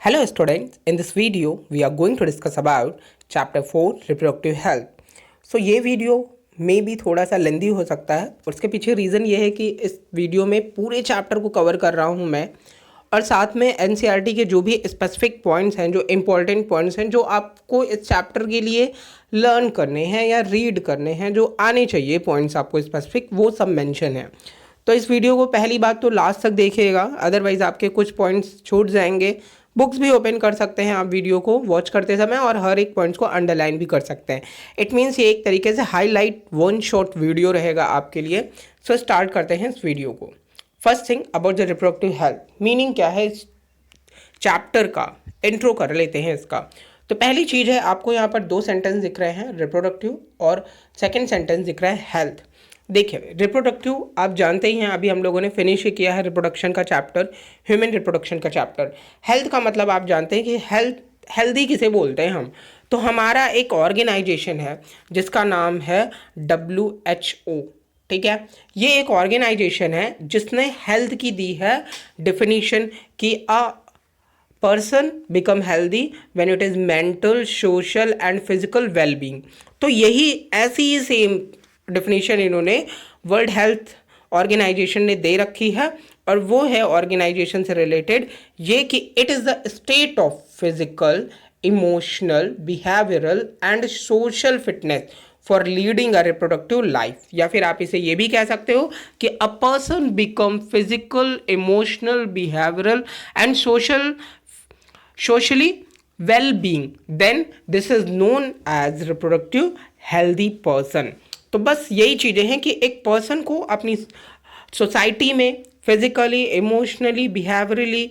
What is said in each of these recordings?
Hello students, in this video we are going to discuss about chapter 4 reproductive health. So ये video में भी थोड़ा सा लेंदी हो सकता है और उसके पीछे रीज़न ये है कि इस वीडियो में पूरे चैप्टर को कवर कर रहा हूँ मैं और साथ में एनसीईआरटी के जो भी स्पेसिफिक पॉइंट्स हैं, जो इम्पोर्टेंट पॉइंट्स हैं, जो आपको इस चैप्टर के लिए लर्न करने हैं या रीड करने हैं, जो आने चाहिए पॉइंट्स आपको स्पेसिफिक, वो सब मेंशन है। तो इस वीडियो को पहली बात तो लास्ट तक देखिएगा, अदरवाइज़ आपके कुछ पॉइंट्स छूट जाएंगे। बुक्स भी ओपन कर सकते हैं आप वीडियो को वॉच करते समय और हर एक पॉइंट्स को अंडरलाइन भी कर सकते हैं। इट मीन्स ये एक तरीके से हाईलाइट वन शॉट वीडियो रहेगा आपके लिए। सो स्टार्ट करते हैं इस वीडियो को। First thing about the reproductive health, meaning क्या है इस चैप्टर का, इंट्रो कर लेते हैं इसका। तो पहली चीज़ है, आपको यहाँ पर दो सेंटेंस दिख रहे हैं, रिप्रोडक्टिव और सेकेंड सेंटेंस दिख रहा है हेल्थ। देखिए रिप्रोडक्टिव आप जानते ही हैं, अभी हम लोगों ने फिनिश ही किया है रिप्रोडक्शन का चैप्टर, ह्यूमन रिप्रोडक्शन का चैप्टर। हेल्थ का मतलब आप जानते हैं कि हेल्दी किसे बोलते हैं हम। तो हमारा एक ऑर्गेनाइजेशन है जिसका नाम है WHO, ठीक है। ये एक ऑर्गेनाइजेशन है जिसने हेल्थ की दी है डेफिनेशन कि a person become healthy when it is mental, social and physical wellbeing. तो यही ऐसी ही सेम डेफिनेशन इन्होंने वर्ल्ड हेल्थ ऑर्गेनाइजेशन ने दे रखी है और वो है ऑर्गेनाइजेशन से रिलेटेड ये कि it is the state of physical, emotional, behavioural and social fitness for leading a reproductive life. या फिर आप इसे ये भी कह सकते हो कि a person become physical, emotional, behavioural and socially well-being, then this is known as reproductive healthy person। तो बस यही चीज़ें हैं कि एक पर्सन को अपनी सोसाइटी में physically, emotionally, behaviourally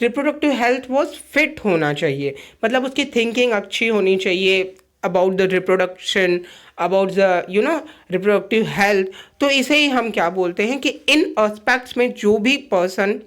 reproductive health was fit होना चाहिए। मतलब उसकी थिंकिंग अच्छी होनी चाहिए about the reproduction, about the reproductive health. तो इसे ही हम क्या बोलते हैं कि इन एस्पेक्ट्स में जो भी पर्सन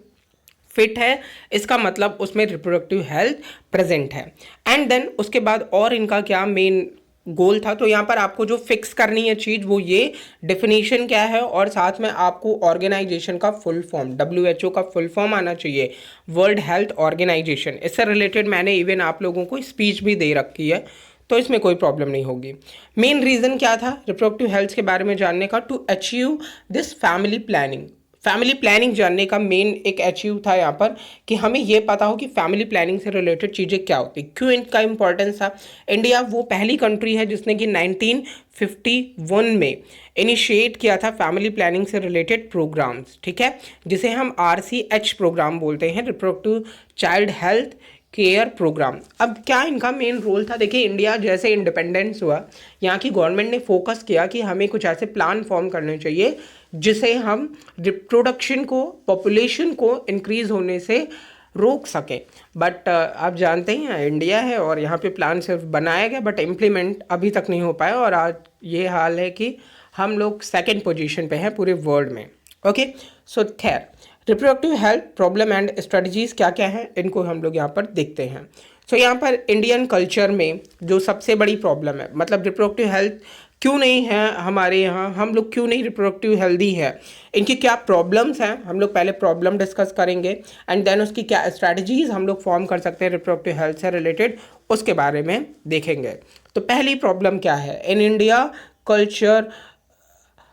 फिट है, इसका मतलब उसमें रिप्रोडक्टिव हेल्थ प्रेजेंट है। एंड देन उसके बाद और इनका क्या मेन गोल था, तो यहाँ पर आपको जो फिक्स करनी है चीज़ वो ये डेफिनेशन क्या है और साथ में आपको ऑर्गेनाइजेशन का फुल फॉर्म, WHO का फुल फॉर्म आना चाहिए, वर्ल्ड हेल्थ ऑर्गेनाइजेशन। इससे रिलेटेड मैंने इवन आप लोगों को स्पीच भी दे रखी है, तो इसमें कोई प्रॉब्लम नहीं होगी। मेन रीज़न क्या था रिप्रोडक्टिव हेल्थ के बारे में जानने का, to achieve this family planning. Family planning जानने का मेन एक अचीव था यहाँ पर कि हमें ये पता हो कि फैमिली प्लानिंग से रिलेटेड चीज़ें क्या होती, क्यों इनका इंपॉर्टेंस था। इंडिया वो पहली कंट्री है जिसने कि 1951 में इनिशिएट किया था फैमिली प्लानिंग से रिलेटेड प्रोग्राम्स, ठीक है, जिसे हम RCH प्रोग्राम बोलते हैं, reproductive child health care program. अब क्या इनका मेन रोल था, देखिए इंडिया जैसे इंडिपेंडेंस हुआ, यहाँ की गवर्नमेंट ने फोकस किया कि हमें कुछ ऐसे प्लान फॉर्म करने चाहिए जिसे हम रिप्रोडक्शन को, पॉपुलेशन को इंक्रीज होने से रोक सकें। बट आप जानते हैं इंडिया है और यहाँ पे प्लान सिर्फ बनाया गया बट इम्प्लीमेंट अभी तक नहीं हो पाया और आज ये हाल है कि हम लोग सेकेंड पोजीशन पे हैं पूरे वर्ल्ड में। ओके, सो खैर reproductive health problem and strategies क्या क्या हैं इनको हम लोग यहाँ पर देखते हैं। सो यहाँ पर इंडियन कल्चर में जो सबसे बड़ी प्रॉब्लम है, मतलब रिप्रोडक्टिव हेल्थ क्यों नहीं है हमारे यहाँ, हम लोग क्यों नहीं रिप्रोडक्टिव हेल्दी है, इनकी क्या प्रॉब्लम्स हैं, हम लोग पहले प्रॉब्लम डिस्कस करेंगे एंड देन उसकी क्या स्ट्रैटेजीज हम लोग फॉर्म कर सकते हैं रिप्रोडक्टिव हेल्थ से रिलेटेड, उसके बारे में देखेंगे। तो पहली प्रॉब्लम क्या है, in India culture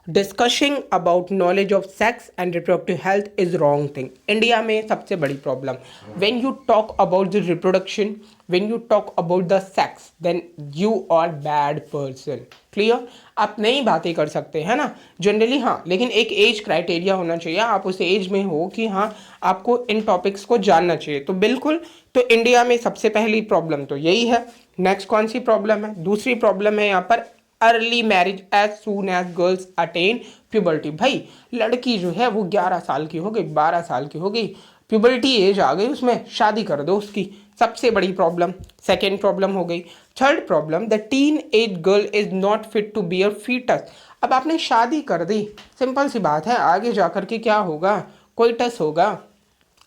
discussing about knowledge of sex and reproductive health is wrong thing. India में सबसे बड़ी problem, when you talk about the reproduction, when you talk about the sex, then you are bad person. Clear, आप नई बातें कर सकते हैं ना जनरली, हाँ, लेकिन एक एज क्राइटेरिया होना चाहिए, आप उस एज में हो कि हाँ आपको इन टॉपिक्स को जानना चाहिए। तो बिल्कुल, तो इंडिया में सबसे पहली प्रॉब्लम तो यही है। नेक्स्ट कौन सी प्रॉब्लम है, दूसरी प्रॉब्लम है यहाँ पर early marriage as soon as girls attain puberty. भाई लड़की जो है वो 11 साल की हो गई, 12 साल की हो गई, प्यूबर्टी एज आ गई, उसमें शादी कर दो उसकी, सबसे बड़ी प्रॉब्लम, सेकेंड प्रॉब्लम हो गई। Third problem, the teen age girl is not fit to be a foetus. अब आपने शादी कर दी, सिंपल सी बात है, आगे जाकर के क्या होगा, कोई टस होगा,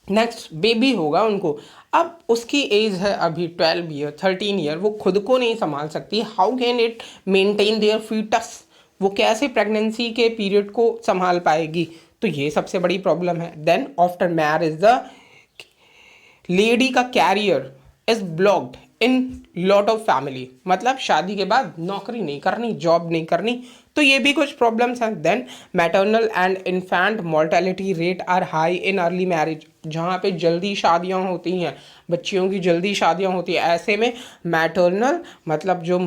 नेक्स्ट बेबी होगा उनको। अब उसकी एज है अभी 12 ईयर, 13 ईयर, वो खुद को नहीं संभाल सकती, how can it maintain their foetus, वो कैसे प्रेगनेंसी के पीरियड को संभाल पाएगी। तो ये सबसे बड़ी प्रॉब्लम है। Then after marriage the lady का career is blocked in lot of family, मतलब शादी के बाद नौकरी नहीं करनी, जॉब नहीं करनी, तो ये भी कुछ प्रॉब्लम्स हैं। Then maternal and infant mortality rate are high in early marriage, जहाँ पे जल्दी शादियाँ होती हैं, बच्चियों की जल्दी शादियाँ होती हैं, ऐसे में मैटरनल मतलब जो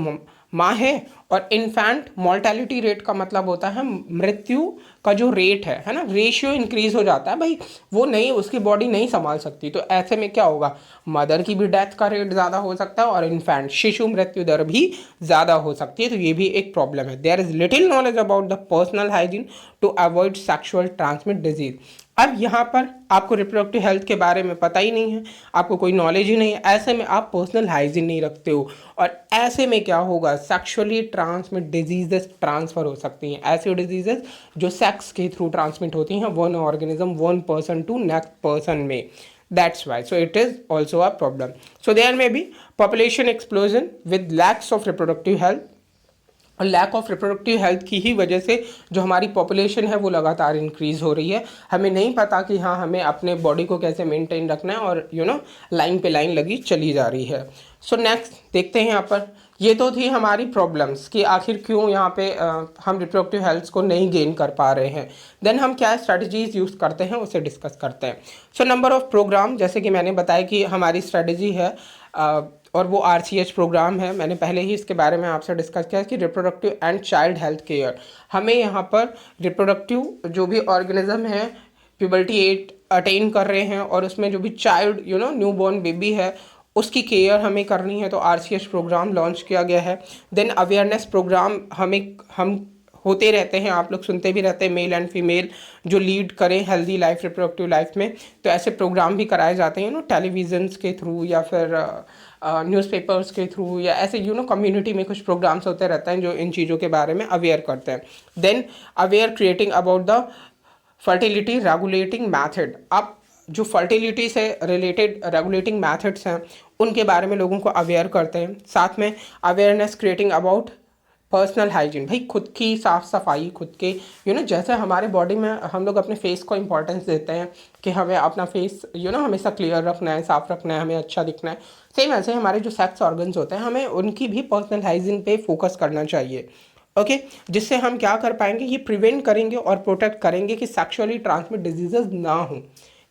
माँ है, और इन्फेंट मोर्टेलिटी रेट का मतलब होता है मृत्यु का जो रेट है ना, रेशियो इंक्रीज हो जाता है भाई, वो नहीं, उसकी बॉडी नहीं संभाल सकती, तो ऐसे में क्या होगा, मदर की भी डेथ का रेट ज़्यादा हो सकता है और इन्फेंट शिशु मृत्यु दर भी ज़्यादा हो सकती है, तो ये भी एक प्रॉब्लम है। There is little knowledge about the personal hygiene to avoid sexual transmit disease. अब यहाँ पर आपको रिप्रोडक्टिव हेल्थ के बारे में पता ही नहीं है, आपको कोई नॉलेज ही नहीं है, ऐसे में आप पर्सनल हाइजीन नहीं रखते हो, और ऐसे में क्या होगा, सेक्सुअली ट्रांसमिट डिजीजेस ट्रांसफर हो सकती हैं, ऐसी डिजीजेस जो सेक्स के थ्रू ट्रांसमिट होती हैं, one organism one person to next person में, that's why so it is also a problem. So there may be population explosion with lacks of reproductive health, और लैक ऑफ रिप्रोडक्टिव हेल्थ की ही वजह से जो हमारी population है वो लगातार इंक्रीज़ हो रही है, हमें नहीं पता कि हाँ हमें अपने बॉडी को कैसे मेंटेन रखना है, और लाइन पे लाइन लगी चली जा रही है। सो नेक्स्ट देखते हैं यहाँ पर, ये तो थी हमारी प्रॉब्लम्स कि आखिर क्यों यहाँ पे हम रिप्रोडक्टिव हेल्थ को नहीं गेन कर पा रहे हैं। देन हम क्या स्ट्रेटजीज यूज़ करते हैं उसे डिस्कस करते हैं। सो नंबर ऑफ प्रोग्राम, जैसे कि मैंने बताया कि हमारी स्ट्रेटजी है और वो RCH प्रोग्राम है, मैंने पहले ही इसके बारे में आपसे डिस्कस किया कि reproductive and child health care, हमें यहाँ पर रिप्रोडक्टिव जो भी ऑर्गेनिज्म है प्यूबर्टी एज अटेन कर रहे हैं और उसमें जो भी चाइल्ड न्यू बॉर्न बेबी है उसकी केयर हमें करनी है, तो RCH प्रोग्राम लॉन्च किया गया है। देन अवेयरनेस प्रोग्राम हम होते रहते हैं, आप लोग सुनते भी रहते हैं, मेल एंड फीमेल जो लीड करें हेल्दी लाइफ रिप्रोडक्टिव लाइफ में, तो ऐसे प्रोग्राम भी कराए जाते हैं टेलीविजन्स के थ्रू या फिर न्यूज़पेपर्स के थ्रू, या ऐसे कम्युनिटी में कुछ प्रोग्राम्स होते रहते हैं जो इन चीज़ों के बारे में अवेयर करते हैं। Then aware creating about the fertility regulating method, आप जो फर्टिलिटी से रिलेटेड रेगुलेटिंग मैथड्स हैं उनके बारे में लोगों को अवेयर करते हैं। साथ में awareness creating about personal hygiene, भाई खुद की साफ़ सफाई, खुद के जैसे हमारे बॉडी में हम लोग अपने फेस को इंपॉर्टेंस देते हैं कि हमें अपना फेस हमेशा क्लियर रखना है, साफ़ रखना है, हमें अच्छा दिखना है, सेम ऐसे हमारे जो सेक्स ऑर्गन्स होते हैं हमें उनकी भी पर्सनल हाइजीन पे फोकस करना चाहिए। ओके, जिससे हम क्या कर पाएंगे, ये प्रिवेंट करेंगे और प्रोटेक्ट करेंगे कि सेक्सुअली ट्रांसमिट डिजीजेज ना हो।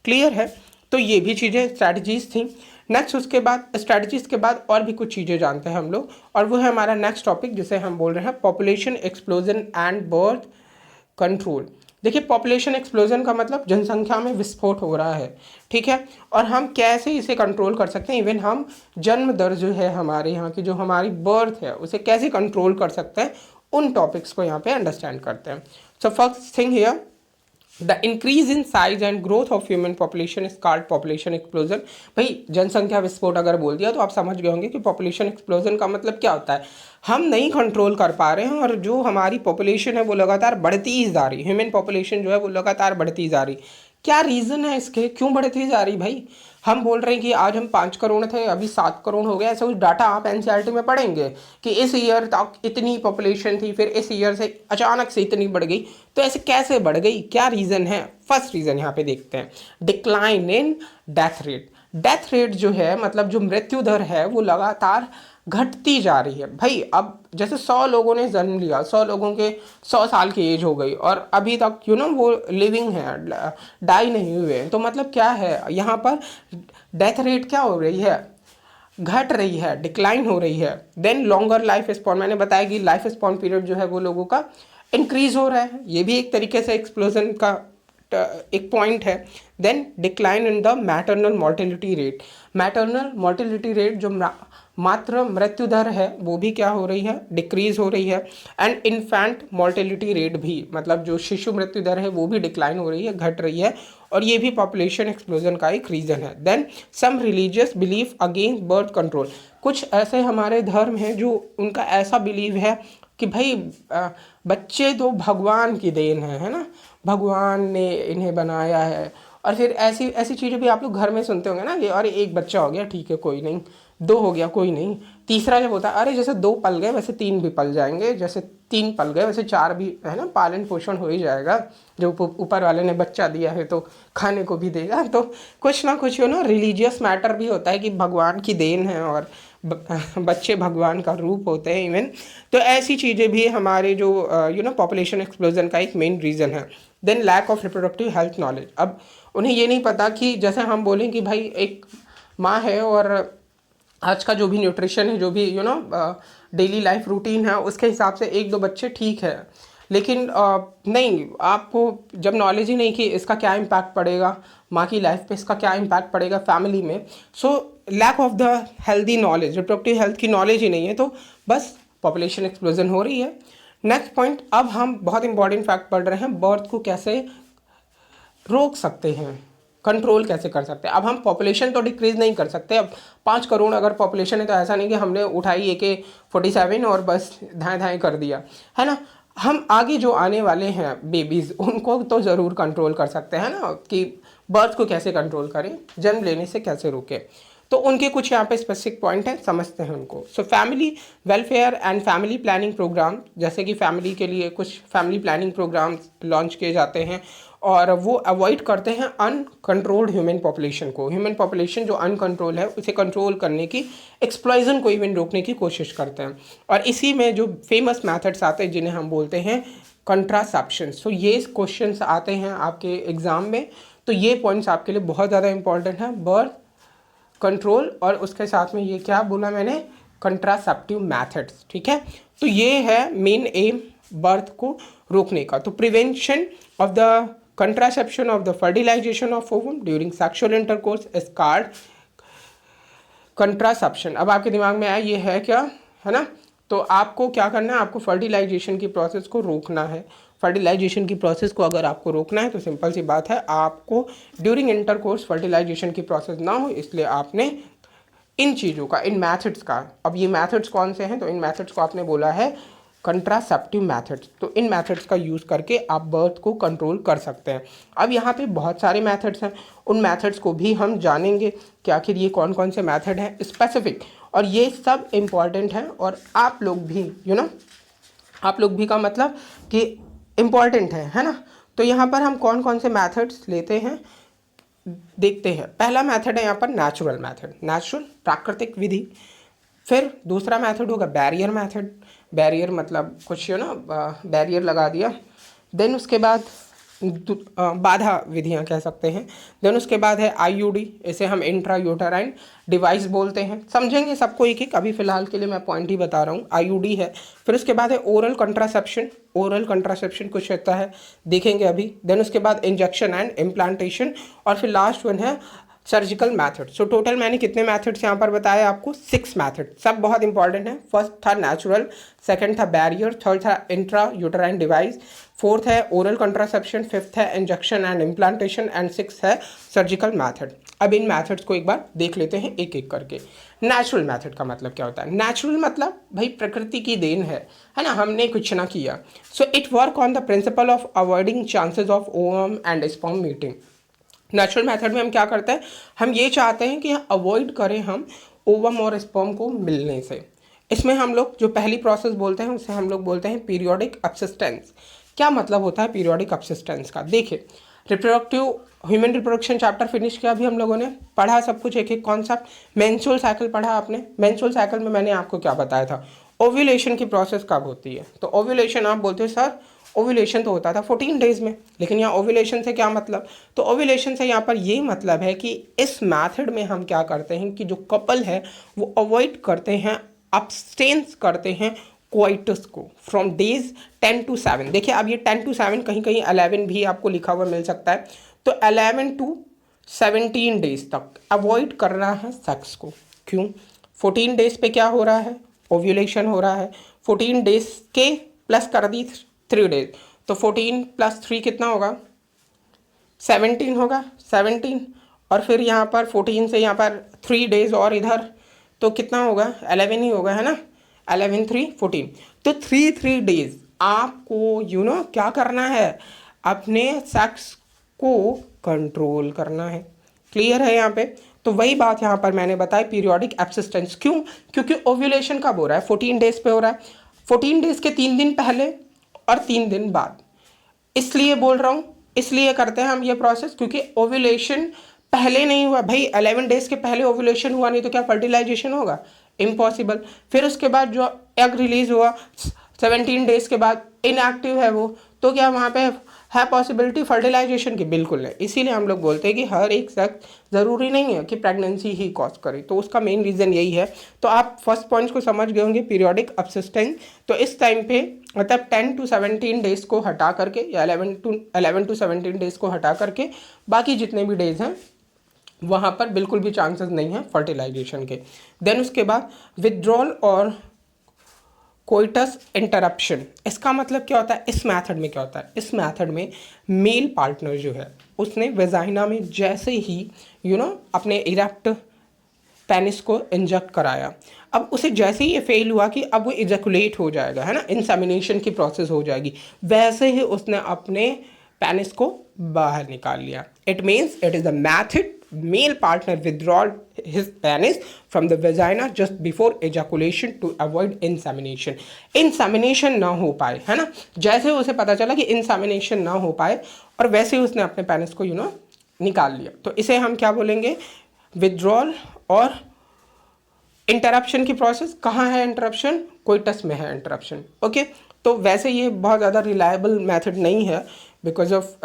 क्लियर है, तो ये भी चीज़ें स्ट्रैटेजीज थी। नेक्स्ट उसके बाद स्ट्रैटेजीज के बाद और भी कुछ चीज़ें जानते हैं हम लोग, और वो है हमारा नेक्स्ट टॉपिक जिसे हम बोल रहे हैं population explosion and birth control. देखिए पॉपुलेशन एक्सप्लोजन का मतलब जनसंख्या में विस्फोट हो रहा है, ठीक है, और हम कैसे इसे कंट्रोल कर सकते हैं, इवन हम जन्म दर जो है हमारे यहाँ की जो हमारी बर्थ है उसे कैसे कंट्रोल कर सकते हैं, उन टॉपिक्स को यहाँ पे अंडरस्टैंड करते हैं। So first thing here, the increase in size and growth of human population is called population explosion. भाई जनसंख्या विस्फोट अगर बोल दिया तो आप समझ गए होंगे कि पॉपुलेशन एक्सप्लोजन का मतलब क्या होता है, हम नहीं कंट्रोल कर पा रहे हैं और जो हमारी पॉपुलेशन है वो लगातार बढ़ती ही जा रही, ह्यूमन पॉपुलेशन जो है वो लगातार बढ़ती जा रही। क्या रीज़न है इसके, क्यों बढ़ती जा रही भाई? हम बोल रहे हैं कि आज हम 5 करोड़ थे, अभी 7 करोड़ हो गया, ऐसा कुछ डाटा आप NCERT में पढ़ेंगे कि इस ईयर तक इतनी पॉपुलेशन थी, फिर इस ईयर से अचानक से इतनी बढ़ गई, तो ऐसे कैसे बढ़ गई, क्या रीज़न है? फर्स्ट रीज़न यहाँ पे देखते हैं, decline in death rate. Death rate जो है मतलब जो मृत्यु दर है वो लगातार घटती जा रही है। भाई अब जैसे 100 लोगों ने जन्म लिया, 100 लोगों के 100 साल की एज हो गई और अभी तक वो लिविंग है, डाई नहीं हुए, तो मतलब क्या है यहाँ पर डेथ रेट क्या हो रही है, घट रही है, डिक्लाइन हो रही है। देन लॉन्गर लाइफ स्पॉन, मैंने बताया कि लाइफ स्पॉन पीरियड जो है वो लोगों का इंक्रीज हो रहा है, ये भी एक तरीके से एक्सप्लोजन का एक पॉइंट है। Then decline in the maternal mortality rate, maternal mortality rate जो मात्र मृत्यु दर है वो भी क्या हो रही है, डिक्रीज हो रही है। एंड इन्फेंट मोर्टेलिटी रेट भी, मतलब जो शिशु मृत्यु दर है वो भी डिक्लाइन हो रही है, घट रही है, और ये भी पॉपुलेशन एक्सप्लोजन का एक रीज़न है। Then some religious belief against birth control, कुछ ऐसे हमारे धर्म हैं जो उनका ऐसा बिलीव है कि भाई बच्चे तो भगवान की देन है ना, भगवान ने इन्हें बनाया है, और फिर ऐसी ऐसी चीज़ें भी आप लोग घर में सुनते होंगे ना कि अरे एक बच्चा हो गया ठीक है कोई नहीं, 2 हो गया कोई नहीं, तीसरा जब होता है अरे जैसे 2 पल गए वैसे 3 भी पल जाएंगे, जैसे 3 पल गए, वैसे 4 भी है ना, पालन पोषण हो ही जाएगा, जो ऊपर वाले ने बच्चा दिया है तो खाने को भी देगा। तो कुछ ना कुछ रिलीजियस मैटर भी होता है कि भगवान की देन है और बच्चे भगवान का रूप होते हैं इवन। तो ऐसी चीज़ें भी हमारे जो पॉपुलेशन एक्सप्लोजन का एक मेन रीज़न है। Then lack of reproductive health knowledge. अब उन्हें ये नहीं पता कि जैसे हम बोलें कि भाई एक माँ है और आज का जो भी न्यूट्रिशन है, जो भी डेली लाइफ रूटीन है, उसके हिसाब से 1-2 बच्चे ठीक है, लेकिन नहीं, आपको जब नॉलेज ही नहीं कि इसका क्या इम्पैक्ट पड़ेगा माँ की लाइफ पे, इसका क्या इम्पैक्ट पड़ेगा फैमिली में, so lack of the healthy knowledge, reproductive health की नॉलेज ही नहीं है, तो बस पॉपुलेशन एक्सप्लोजन हो रही है। नेक्स्ट पॉइंट, अब हम बहुत इंपॉर्टेंट फैक्ट पढ़ रहे हैं, बर्थ को कैसे रोक सकते हैं, कंट्रोल कैसे कर सकते हैं। अब हम पॉपुलेशन तो डिक्रीज़ नहीं कर सकते। अब 5 करोड़ अगर पॉपुलेशन है तो ऐसा नहीं कि हमने उठाई AK-47 और बस धाएँ धाएँ कर दिया, है ना। हम आगे जो आने वाले हैं बेबीज़, उनको तो ज़रूर कंट्रोल कर सकते हैं ना, कि बर्थ को कैसे कंट्रोल करें, जन्म लेने से कैसे रोकें। तो उनके कुछ यहाँ पे स्पेसिफिक पॉइंट हैं, समझते हैं उनको। So family welfare and family planning program, जैसे कि फैमिली के लिए कुछ फैमिली प्लानिंग प्रोग्राम लॉन्च किए जाते हैं और वो अवॉइड करते हैं अनकंट्रोल्ड ह्यूमन पॉपुलेशन को। ह्यूमन पॉपुलेशन जो अनकंट्रोल है उसे कंट्रोल करने की, एक्सप्लॉयजन को इवन रोकने की कोशिश करते हैं। और इसी में जो फेमस मैथड्स आते हैं जिन्हें हम बोलते हैं कंट्रासेप्शन। सो ये क्वेश्चंस आते हैं आपके एग्ज़ाम में, तो ये पॉइंट्स आपके लिए बहुत ज़्यादा इंपॉर्टेंट है, बर्थ कंट्रोल और उसके साथ में ये क्या बोला मैंने, कंट्रासेप्टिव मैथड्स, ठीक है। तो ये है मेन एम बर्थ को रोकने का। तो prevention of the contraception of the fertilisation of ovum during sexual intercourse is called contraception. अब आपके दिमाग में आया ये है क्या, है ना। तो आपको क्या करना है, आपको फर्टिलाइजेशन की प्रोसेस को रोकना है। फर्टिलाइजेशन की प्रोसेस को अगर आपको रोकना है तो सिंपल सी बात है, आपको ड्यूरिंग इंटरकोर्स फर्टिलाइजेशन की प्रोसेस ना हो, इसलिए आपने इन चीज़ों का, इन मैथड्स का, अब ये मैथड्स कौन से हैं, तो इन मैथड्स को आपने बोला है कंट्रासेप्टिव मैथड्स। तो इन मैथड्स का यूज़ करके आप बर्थ को कंट्रोल कर सकते हैं। अब यहाँ पे बहुत सारे मैथड्स हैं, उन मैथड्स को भी हम जानेंगे कि आखिर ये कौन कौन से मैथड हैं स्पेसिफिक, और ये सब इम्पॉर्टेंट हैं। और आप लोग भी आप लोग भी का मतलब कि इम्पॉर्टेंट है ना। तो यहाँ पर हम कौन कौन से मैथड्स लेते हैं देखते हैं। पहला मेथड है यहाँ पर नेचुरल मेथड, नेचुरल प्राकृतिक विधि। फिर दूसरा मेथड होगा बैरियर मेथड, बैरियर मतलब कुछ बैरियर लगा दिया। देन उसके बाद बाधा विधियाँ कह सकते हैं। देन उसके बाद है IUD, इसे हम इंट्रा यूटेराइन डिवाइस बोलते हैं। समझेंगे सबको एक एक, अभी फिलहाल के लिए मैं पॉइंट ही बता रहा हूँ, IUD है। फिर उसके बाद है ओरल कंट्रासेप्शन, ओरल कंट्रासेप्शन कुछ रहता है देखेंगे अभी। देन उसके बाद इंजेक्शन एंड इम्प्लांटेशन, और फिर लास्ट वन है सर्जिकल मैथड। सो टोटल मैंने कितने मैथड्स यहाँ पर बताए आपको, 6 मैथड, सब बहुत इंपॉर्टेंट है। फर्स्ट था नेचुरल, सेकंड था बैरियर, थर्ड था इंट्रा यूटेराइन डिवाइस, फोर्थ है ओरल कंट्रासेप्शन, फिफ्थ है injection and implantation, and six है सर्जिकल मैथड। अब इन मैथड्स को एक बार देख लेते हैं एक एक करके। नेचुरल मैथड का मतलब क्या होता है, नेचुरल मतलब भाई प्रकृति की देन है ना, हमने कुछ ना किया। So it work on the principle of avoiding chances of ovum and sperm meeting. Natural method में हम क्या करते हैं, हम ये चाहते हैं कि अवॉइड करें हम ओवम और स्पर्म को मिलने से। इसमें हम लोग जो पहली प्रोसेस बोलते हैं उसे हम लोग बोलते हैं पीरियोडिक अपसिस्टेंस। क्या मतलब होता है पीरियोडिक अपसिस्टेंस का, देखिए reproductive human reproduction chapter finish किया अभी हम लोगों ने, पढ़ा सब कुछ एक एक कॉन्सेप्ट। मेंस्ट्रुअल साइकिल पढ़ा आपने, मेंस्ट्रुअल साइकिल में मैंने आपको क्या बताया था, ओव्यूलेशन की प्रोसेस कब होती है। तो ओव्यूलेशन आप बोलते हो सर ओव्यूलेशन तो होता था 14 डेज में, लेकिन यहाँ ओव्यूलेशन से क्या मतलब, तो ओव्यूलेशन से यहाँ पर ये मतलब है कि इस मेथड में हम क्या करते हैं कि जो कपल है वो अवॉइड करते हैं, अब्सटेंस करते हैं कोइटस को फ्रॉम डेज 10 to 7। देखिए अब ये 10 to 7 कहीं कहीं 11 भी आपको लिखा हुआ मिल सकता है, तो 11 to 17 डेज तक अवॉइड करना है सेक्स को। क्यों, 14 डेज पे क्या हो रहा है, ओव्यूलेशन हो रहा है। 14 डेज के प्लस कर दी 3 डेज, तो 14 + 3 कितना होगा, 17 होगा, 17। और फिर यहाँ पर 14 से यहाँ पर 3 डेज और इधर, तो कितना होगा 11 ही होगा, है ना। 11 3 14, तो 3 डेज आपको क्या करना है, अपने सेक्स को कंट्रोल करना है। क्लियर है यहाँ पे। तो वही बात यहाँ पर मैंने बताई पीरियोडिक एब्सिस्टेंस। क्यों, क्योंकि ओव्यूलेशन कब हो रहा है, 14 डेज पे हो रहा है। 14 डेज के 3 दिन पहले और 3 दिन बाद। इसलिए बोल रहा हूँ, इसलिए करते हैं हम ये प्रोसेस क्योंकि ओव्यूलेशन पहले नहीं हुआ भाई। 11 डेज के पहले ओव्यूलेशन हुआ नहीं तो क्या फर्टिलाइजेशन होगा? इम्पॉसिबल। फिर उसके बाद जो एग रिलीज हुआ 17 डेज के बाद इनएक्टिव है वो, तो क्या वहाँ पे है पॉसिबिलिटी फर्टिलाइजेशन की? बिल्कुल नहीं। इसीलिए हम लोग बोलते हैं कि हर एक सेक्स ज़रूरी नहीं है कि प्रेगनेंसी ही कॉज करे, तो उसका मेन रीज़न यही है। तो आप फर्स्ट पॉइंट को समझ गए होंगे, पीरियोडिक अपसिस्टेंस। तो इस टाइम पे मतलब 10 to 17 डेज को हटा करके या 11 to 17 डेज को हटा करके बाकी जितने भी डेज हैं वहाँ पर बिल्कुल भी चांसेस नहीं है फर्टिलाइजेशन के। देन उसके बाद विथड्रॉल और कोइटस इंटरप्शन। इसका मतलब क्या होता है? इस मेथड में क्या होता है? इस मेथड में मेल पार्टनर जो है उसने वेजाइना में जैसे ही अपने इरेक्ट पेनिस को इंजेक्ट कराया, अब उसे जैसे ही ये फेल हुआ कि अब वो इजैकुलेट हो जाएगा, है ना, इंसेमिनेशन की प्रोसेस हो जाएगी, वैसे ही उसने अपने पेनिस को बाहर निकाल लिया। It means it is a method male partner withdraw his penis from the vagina just before ejaculation to avoid insemination। insemination ना हो पाए, है ना, जैसे उसे पता चला कि insemination ना हो पाए और वैसे ही उसने अपने पेनिस को निकाल लिया, तो इसे हम क्या बोलेंगे? विथड्रॉल। और इंटरप्शन की प्रोसेस कहाँ है? इंटरप्शन कोइटस में है इंटरप्शन। ओके, तो वैसे ये बहुत ज़्यादा रिलायबल मेथड नहीं है बिकॉज ऑफ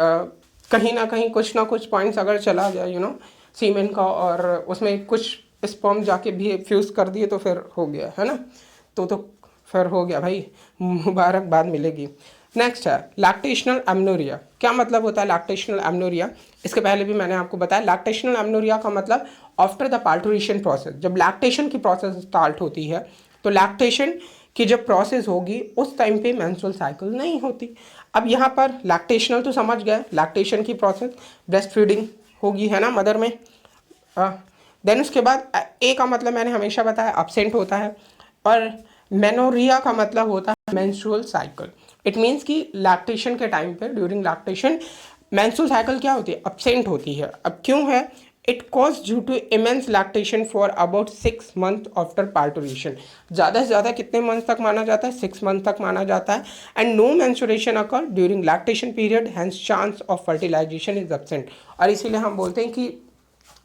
कहीं ना कहीं कुछ ना कुछ पॉइंट्स अगर चला गया सीमेन का और उसमें कुछ स्पर्म जाके भी फ्यूज़ कर दिए तो फिर हो गया, है ना, तो फिर हो गया भाई, मुबारकबाद मिलेगी। नेक्स्ट है लैक्टेशनल एमनोरिया। क्या मतलब होता है लैक्टेशनल एमनोरिया? इसके पहले भी मैंने आपको बताया, लैक्टेशनल एमनोरिया का मतलब आफ्टर द पार्टुरेशन प्रोसेस, जब लैक्टेशन की प्रोसेस स्टार्ट होती है तो लैक्टेशन की जब प्रोसेस होगी उस टाइम पे मेंस्ट्रुअल साइकिल नहीं होती। अब यहाँ पर लैक्टेशनल तो समझ गए, लैक्टेशन की प्रोसेस ब्रेस्ट फीडिंग होगी, है ना, मदर में। देन उसके बाद ए का मतलब मैंने हमेशा बताया अब्सेंट होता है, और मेनोरिया का मतलब होता है मेंस्ट्रुअल साइकिल। इट मीन्स कि लैक्टेशन के टाइम पे ड्यूरिंग लैक्टेशन मेंस्ट्रुअल साइकिल क्या होती है? अब्सेंट होती है। अब क्यों है? It cause due to immense lactation for about 6 month after parturition. ज़्यादा से ज़्यादा कितने मंथ तक माना जाता है? 6 मंथ तक माना जाता है। And no menstruation occur during lactation period, hence chance of fertilisation is absent. और इसीलिए हम बोलते हैं कि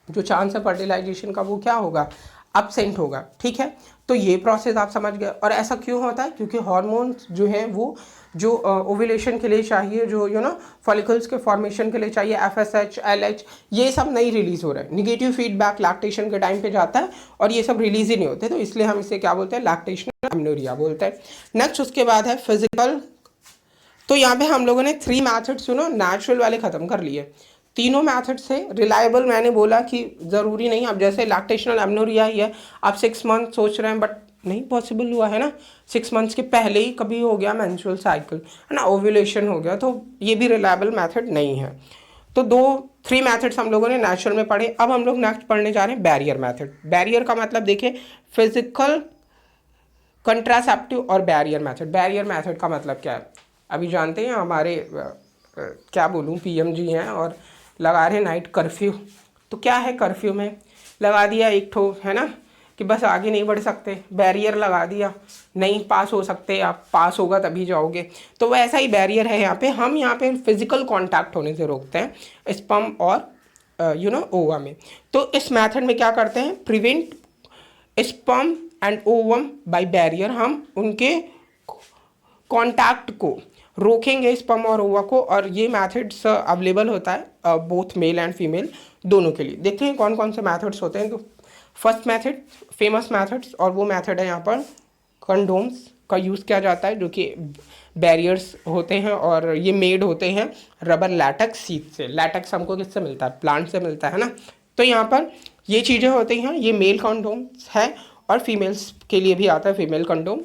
जो चांस है फर्टिलाइजेशन का वो क्या होगा? एब्सेंट होगा। ठीक है, तो ये प्रोसेस आप समझ गए। और ऐसा क्यों होता है? क्योंकि हार्मोन्स जो हैं वो जो ओव्यूलेशन के लिए चाहिए, जो फॉलिकल्स के फॉर्मेशन के लिए चाहिए, FSH LH, ये सब नहीं रिलीज हो रहा है। निगेटिव फीडबैक लैक्टेशन के टाइम पे जाता है और ये सब रिलीज ही नहीं होते, तो इसलिए हम इसे क्या बोलते हैं? लैक्टेशनल एमनोरिया बोलते हैं। नेक्स्ट उसके बाद है फिजिकल। तो यहाँ पे हम लोगों ने 3 मैथड्स नेचुरल वाले ख़त्म कर लिए। तीनों मैथड से रिलायबल मैंने बोला कि ज़रूरी नहीं। अब जैसे लैक्टेशनल एमनोरिया ही है, आप 6 मंथ सोच रहे हैं बट नहीं पॉसिबल हुआ, है ना, 6 मंथ्स के पहले ही कभी हो गया मेंस्ट्रुअल साइकिल, है ना, ओव्यूलेशन हो गया, तो ये भी रिलायबल मेथड नहीं है। तो 3 मैथड्स हम लोगों ने नेचुरल में पढ़े। अब हम लोग नेक्स्ट पढ़ने जा रहे हैं बैरियर मेथड। बैरियर का मतलब देखिए फिजिकल, कंट्रासेप्टिव और बैरियर मेथड। बैरियर मेथड का मतलब क्या है? अभी जानते हैं हमारे क्या बोलूँ PM जी हैं और लगा रहे नाइट कर्फ्यू। तो क्या है कर्फ्यू में? लगा दिया एक ठो, है ना, कि बस आगे नहीं बढ़ सकते, बैरियर लगा दिया, नहीं पास हो सकते आप, पास होगा तभी जाओगे। तो वैसा ही बैरियर है यहाँ पे। हम यहाँ पे फिजिकल कांटेक्ट होने से रोकते हैं स्पर्म और ओवा में। तो इस मेथड में क्या करते हैं? Prevent sperm and ovum by barrier. हम उनके कांटेक्ट को रोकेंगे, स्पर्म और ओवा को। और ये मैथड्स अवेलेबल होता है बोथ मेल एंड फीमेल दोनों के लिए। देखते हैं कौन कौन से मैथड्स होते हैं। तो फर्स्ट मेथड फेमस मैथड्स, और वो मेथड है यहाँ पर कंडोम्स का यूज़ किया जाता है, जो कि बैरियर्स होते हैं और ये मेड होते हैं रबर लैटेक्स सीड से। लैटेक्स हमको किससे मिलता है? प्लांट से मिलता है ना। तो यहाँ पर ये चीज़ें होती हैं। ये मेल कंडोम्स है और फीमेल्स के लिए भी आता है फीमेल कंडोम।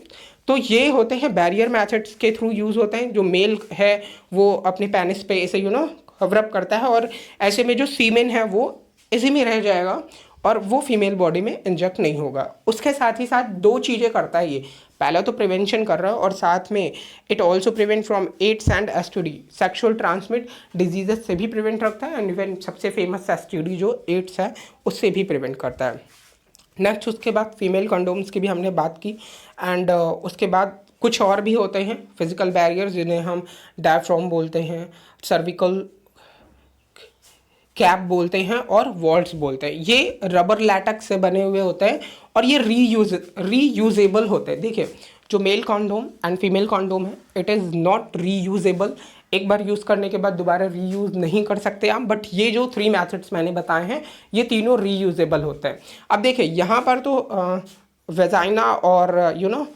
तो ये होते हैं बैरियर मेथड्स के थ्रू यूज़ होते हैं। जो मेल है वो अपने पेनिस पे ऐसे कवर अप करता है और ऐसे में जो सीमेन है वो इसी में रह जाएगा और वो फीमेल बॉडी में इंजेक्ट नहीं होगा। उसके साथ ही साथ 2 चीज़ें करता है ये। पहला तो प्रिवेंशन कर रहा है और साथ में it also prevent from AIDS and STD, sexual transmit diseases से भी प्रिवेंट रखता है। एंड इवन सबसे फेमस STD जो एड्स है उससे भी प्रिवेंट करता है। नेक्स्ट उसके बाद फीमेल कंडोम्स की भी हमने बात की। एंड उसके बाद कुछ और भी होते हैं फिजिकल बैरियर्स जिन्हें हम डायफ्राम बोलते हैं, सर्विकल कैप बोलते हैं और वॉल्ट्स बोलते हैं। ये रबर लैटेक्स से बने हुए होते हैं और ये रीयूजेबल होते हैं। देखिए जो male condom and female condom है इट इज़ नॉट रीयूजेबल, एक बार यूज़ करने के बाद दोबारा रीयूज़ नहीं कर सकते आप, बट ये जो 3 मेथड्स मैंने बताए हैं ये तीनों रीयूजेबल होते हैं। अब देखिए यहाँ पर तो वेजाइना और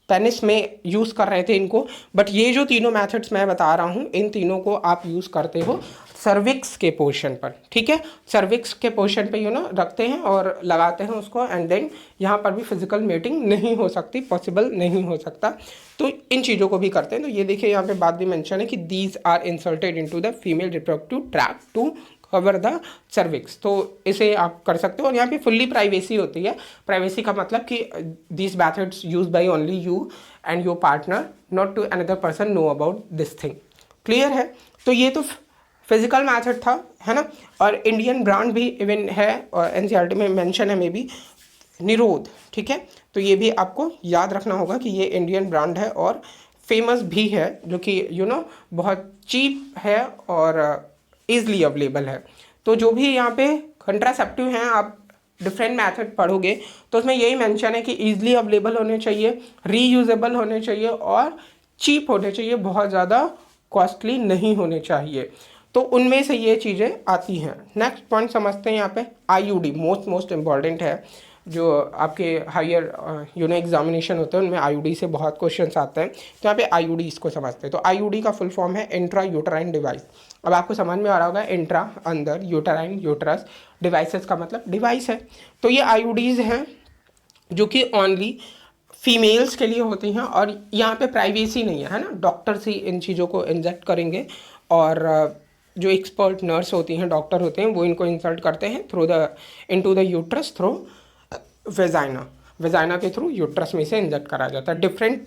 पेनिस में यूज़ कर रहे थे इनको, बट ये जो तीनों मेथड्स मैं बता रहा हूँ इन तीनों को आप यूज़ करते हो सर्विक्स के पोर्शन पर, ठीक है। सर्विक्स के पोर्शन पे रखते हैं और लगाते हैं उसको, एंड देन यहाँ पर भी फिजिकल मेटिंग नहीं हो सकती, पॉसिबल नहीं हो सकता, तो इन चीज़ों को भी करते हैं। तो ये देखिए यहाँ पे बात भी मेंशन है कि these are inserted into the female reproductive tract to cover the cervix, तो इसे आप कर सकते हो। और यहाँ पे फुल्ली प्राइवेसी होती है। प्राइवेसी का मतलब कि this methods use by only you and your partner, not to another person know about this thing. Clear है? तो ये तो फिजिकल मैथड था, है ना। और इंडियन ब्रांड भी इवन है और एनसीईआरटी में मेंशन है मे बी निरोध, ठीक है। तो ये भी आपको याद रखना होगा कि ये इंडियन ब्रांड है और फेमस भी है, जो कि बहुत चीप है और ईज़िली अवेलेबल है। तो जो भी यहाँ पे कंट्रासेप्टिव हैं, आप डिफरेंट मैथड पढ़ोगे तो उसमें यही मेंशन है कि ईजिली अवेलेबल होने चाहिए, रीयूजेबल होने चाहिए और चीप होने चाहिए, बहुत ज़्यादा कॉस्टली नहीं होने चाहिए। तो उनमें से ये चीज़ें आती हैं। नेक्स्ट पॉइंट समझते हैं यहाँ पे आईयूडी, मोस्ट इम्पॉर्टेंट है। जो आपके हायर एग्जामिनेशन होते हैं उनमें आईयूडी से बहुत क्वेश्चंस आते हैं, तो यहाँ पे आईयूडी इसको समझते हैं। तो आईयूडी का फुल फॉर्म है इंट्रा यूटराइन डिवाइस। अब आपको समझ में आ रहा होगा, इंट्रा अंदर, यूटराइन यूटरस, डिवाइसेस का मतलब डिवाइस है। तो ये आईयूडीज़ हैं जो कि ओनली फीमेल्स के लिए होती हैं और यहाँ पे प्राइवेसी नहीं है ना। डॉक्टर्स ही इन चीज़ों को इंजेक्ट करेंगे और जो एक्सपर्ट नर्स होती हैं, डॉक्टर होते हैं, वो इनको इंसर्ट करते हैं through the into the uterus through vagina के थ्रू यूट्रस में से इंजेक्ट करा जाता है। डिफरेंट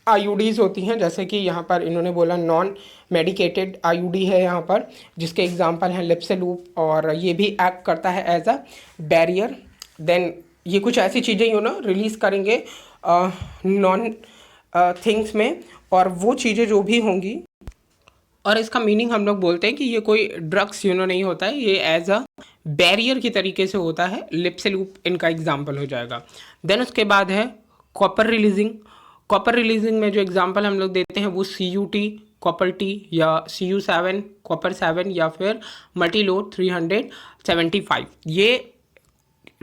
आईयूडीज़ होती हैं, जैसे कि यहाँ पर इन्होंने बोला नॉन मेडिकेटेड आईयूडी है यहाँ पर, जिसके एग्जांपल हैं लिप्सेलूप, और ये भी एक्ट करता है एज अ बैरियर। देन ये कुछ ऐसी चीज़ें रिलीज़ करेंगे नॉन थिंग्स में, और वो चीज़ें जो भी होंगी, और इसका मीनिंग हम लोग बोलते हैं कि ये कोई ड्रग्स नहीं होता है, ये एज अ बैरियर की तरीके से होता है। लिप्सेलूप इनका एग्जाम्पल हो जाएगा। देन उसके बाद है कॉपर रिलीजिंग। कॉपर रिलीजिंग में जो एग्जाम्पल हम लोग देते हैं वो CUT कॉपर टी, या CU7 कॉपर 7, या फिर मल्टीलोड 375, ये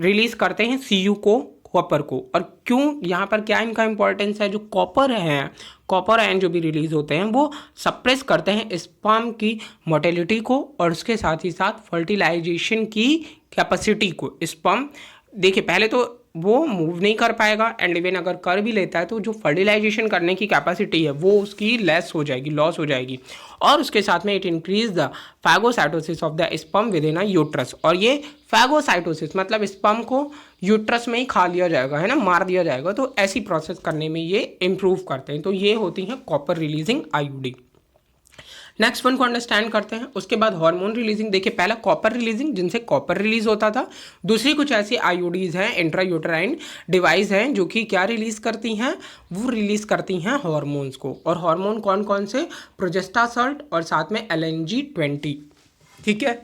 रिलीज़ करते हैं CU को, कॉपर को। और क्यों यहाँ पर क्या इनका इंपॉर्टेंस है, जो कॉपर है, कॉपर आयन जो भी रिलीज होते हैं वो सप्रेस करते हैं स्पर्म की मोटिलिटी को और उसके साथ ही साथ फर्टिलाइजेशन की कैपेसिटी को। स्पर्म देखिए पहले तो वो मूव नहीं कर पाएगा, एंड इवन अगर कर भी लेता है तो जो फर्टिलाइजेशन करने की कैपेसिटी है वो उसकी लेस हो जाएगी, लॉस हो जाएगी। और उसके साथ में it increase the phagocytosis of the sperm with in a uterus. और ये फैगोसाइटोसिस मतलब स्पर्म को यूट्रस में ही खा लिया जाएगा, है ना, मार दिया जाएगा। तो ऐसी प्रोसेस करने में ये इम्प्रूव करते हैं। तो ये होती हैं copper releasing IUD. Next one को अंडरस्टैंड करते हैं। उसके बाद हार्मोन रिलीजिंग। देखिए पहला कॉपर रिलीजिंग, जिनसे कॉपर रिलीज होता था। दूसरी कुछ ऐसी आईयूडीज हैं, इंट्रा यूटराइन डिवाइस हैं, जो कि क्या रिलीज करती हैं, वो रिलीज करती हैं हार्मोन्स को। और हार्मोन कौन कौन से, प्रोजेस्टासोल्ट और साथ में LNG-20, ठीक है।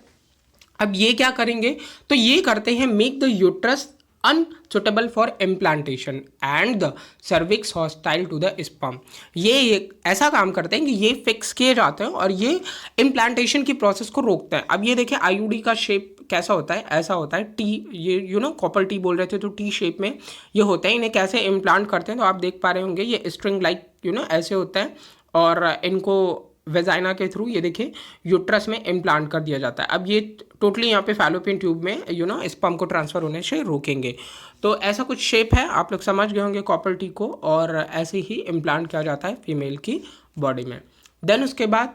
अब ये क्या करेंगे, तो ये करते हैं make the uterus unsuitable for implantation and the cervix hostile to the sperm. ये ऐसा काम करते हैं कि ये फिक्स किए जाते हैं और ये इम्प्लांटेशन की प्रोसेस को रोकते हैं। अब ये देखिए आईयूडी का शेप कैसा होता है, ऐसा होता है टी, ये कॉपर टी बोल रहे थे तो टी शेप में ये होता है। इन्हें कैसे इम्प्लांट करते हैं तो आप देख पा रहे होंगे, ये स्ट्रिंग लाइक ऐसे होता है और इनको वेजाइना के थ्रू ये देखिए यूट्रस में इम्प्लांट कर दिया जाता है। अब ये टोटली यहाँ पे फैलोपियन ट्यूब में स्पर्म को ट्रांसफ़र होने से रोकेंगे। तो ऐसा कुछ शेप है, आप लोग समझ गए होंगे कॉपर टी को, और ऐसे ही इम्प्लांट किया जाता है फीमेल की बॉडी में। देन उसके बाद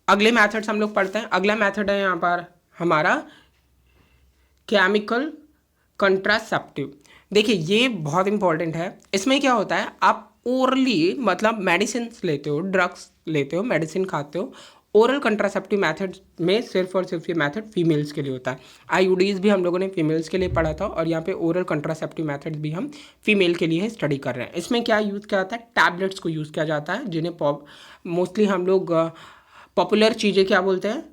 अगले मैथड्स हम लोग पढ़ते हैं। अगला मैथड है यहाँ पर हमारा केमिकल कंट्रासेप्टिव। देखिए ये बहुत इंपॉर्टेंट है। इसमें क्या होता है, आप ओरली मतलब मेडिसिन लेते हो, ड्रग्स लेते हो, मेडिसिन खाते हो, ओरल कंट्रासेप्टिव मेथड में सिर्फ और सिर्फ ये मेथड फीमेल्स के लिए होता है। आईयूडीज भी हम लोगों ने फीमेल्स के लिए पढ़ा था और यहाँ पे ओरल कंट्रासेप्टिव मेथड भी हम फीमेल के लिए स्टडी कर रहे हैं। इसमें क्या यूज़ किया जाता है, टैबलेट्स को यूज़ किया जाता है, जिन्हें मोस्टली हम लोग पॉपुलर चीज़ें क्या बोलते हैं,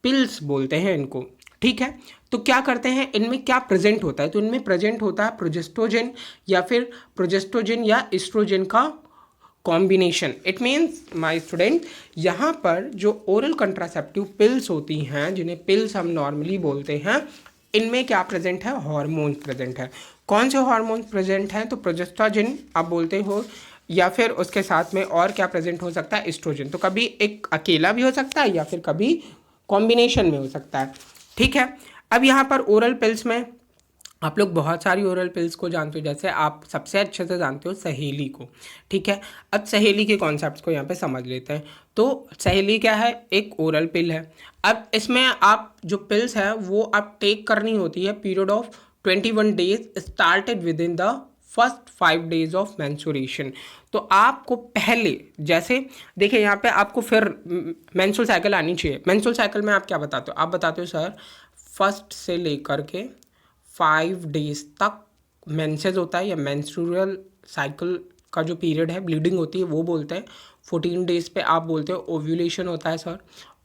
पिल्स बोलते हैं इनको, ठीक है। तो क्या करते हैं, इनमें क्या प्रेजेंट होता है, तो इनमें प्रेजेंट होता है प्रोजेस्ट्रोजन या फिर प्रोजेस्ट्रोजन या एस्ट्रोजन का combination. It means my student, यहाँ पर जो ओरल कंट्रासेप्टिव पिल्स होती हैं, जिन्हें पिल्स हम नॉर्मली बोलते हैं, इनमें क्या प्रेजेंट है, हार्मोन्स प्रेजेंट है। कौन से हार्मोन्स प्रेजेंट हैं, तो प्रोजेस्ट्रोजन आप बोलते हो, या फिर उसके साथ में और क्या प्रेजेंट हो सकता है, एस्ट्रोजन। तो कभी एक अकेला भी हो सकता है या फिर कभी कॉम्बिनेशन में हो सकता है, ठीक है। अब यहाँ पर ओरल पिल्स में आप लोग बहुत सारी ओरल पिल्स को जानते हो, जैसे आप सबसे अच्छे से जानते हो सहेली को, ठीक है। अब सहेली के कॉन्सेप्ट्स को यहाँ पे समझ लेते हैं। तो सहेली क्या है, एक ओरल पिल है। अब इसमें आप जो पिल्स है वो आप टेक करनी होती है period of 21 days started with in the first 5 days of menstruation. तो आपको पहले, जैसे देखिए यहाँ पे आपको फिर मेंस्ट्रुअल साइकिल आनी चाहिए। मेंस्ट्रुअल साइकिल में आप क्या बताते हो, आप बताते हो सर फर्स्ट से लेकर के 5 डेज तक मेंसेस होता है, या मेंस्ट्रुअल साइकिल का जो पीरियड है, ब्लीडिंग होती है, वो बोलते हैं। 14 डेज पे आप बोलते हो ओव्यूलेशन होता है सर,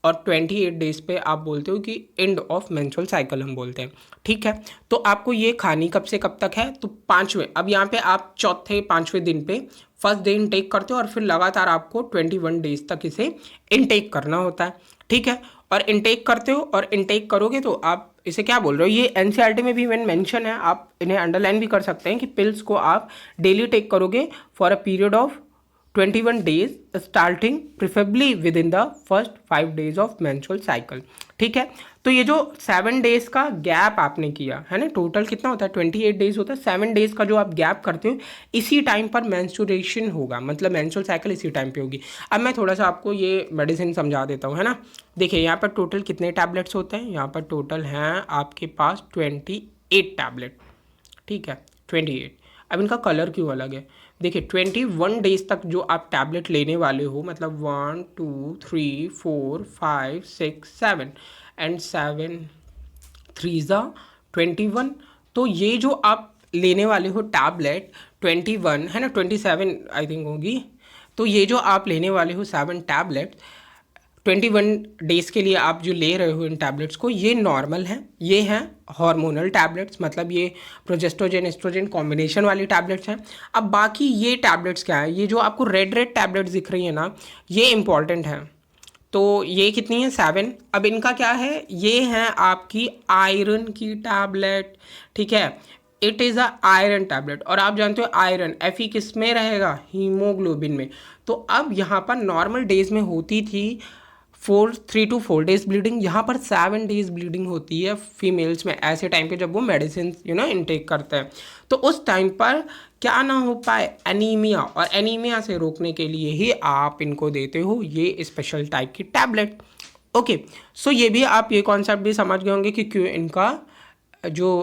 और 28 डेज पे आप बोलते हो कि एंड ऑफ मेंस्ट्रुअल साइकिल हम बोलते हैं, ठीक है। तो आपको ये खानी कब से कब तक है, तो 5वें, अब यहाँ पे आप चौथे 5वें दिन पे फर्स्ट डे इनटेक करते हो और फिर लगातार आपको 21 डेज तक इसे इनटेक करना होता है, ठीक है। और इनटेक करते हो और इनटेक करोगे तो आप इसे क्या बोल रहे हो, ये एनसीईआरटी में भी इवन मेंशन है, आप इन्हें अंडरलाइन भी कर सकते हैं कि पिल्स को आप डेली टेक करोगे for a period of 21 days starting preferably with in the first 5 days of menstrual cycle, ठीक है। तो ये जो 7 डेज का गैप आपने किया है ना, टोटल कितना होता है 28 डेज होता है। 7 डेज का जो आप गैप करते हो, इसी टाइम पर मेंस्ट्रुएशन होगा, मतलब मेंस्ट्रुअल साइकिल इसी टाइम पे होगी। अब मैं थोड़ा सा आपको ये मेडिसिन समझा देता हूँ, है ना। देखिए यहाँ पर टोटल कितने टैबलेट्स होते हैं, यहाँ पर टोटल हैं आपके पास 28 टैबलेट, ठीक है, 28। अब इनका कलर क्यों अलग है, देखिए 21 डेज तक जो आप टैबलेट लेने वाले हो, मतलब 1 2 3 4 5 6 7 एंड 7 3 21। तो ये जो आप लेने वाले हो टैबलेट 21 है ना, 27 आई थिंक होगी। तो ये जो आप लेने वाले हो 7 टैबलेट 21 डेज़ के लिए आप जो ले रहे हो इन टैबलेट्स को, ये नॉर्मल हैं, ये हैं हार्मोनल टैबलेट्स, मतलब ये प्रोजेस्ट्रोजन एस्ट्रोजन कॉम्बिनेशन वाली टैबलेट्स हैं। अब बाकी ये टैबलेट्स क्या है, ये जो आपको रेड रेड टैबलेट्स दिख रही है ना, ये इंपॉर्टेंट हैं। तो ये कितनी है 7। अब इनका क्या है, ये हैं आपकी आयरन की टैबलेट, ठीक है। It is a iron tablet, और आप जानते हो आयरन Fe किस में रहेगा, हीमोग्लोबिन में। तो अब यहाँ पर नॉर्मल डेज में होती थी 3 to 4 डेज ब्लीडिंग, यहाँ पर 7 डेज ब्लीडिंग होती है फीमेल्स में, ऐसे टाइम पे जब वो मेडिसिन इनटेक करते हैं। तो उस टाइम पर क्या ना हो पाए, एनीमिया, और एनीमिया से रोकने के लिए ही आप इनको देते हो ये स्पेशल टाइप की टैबलेट। ओके, सो ये भी आप ये कॉन्सेप्ट भी समझ गए होंगे कि क्यों इनका जो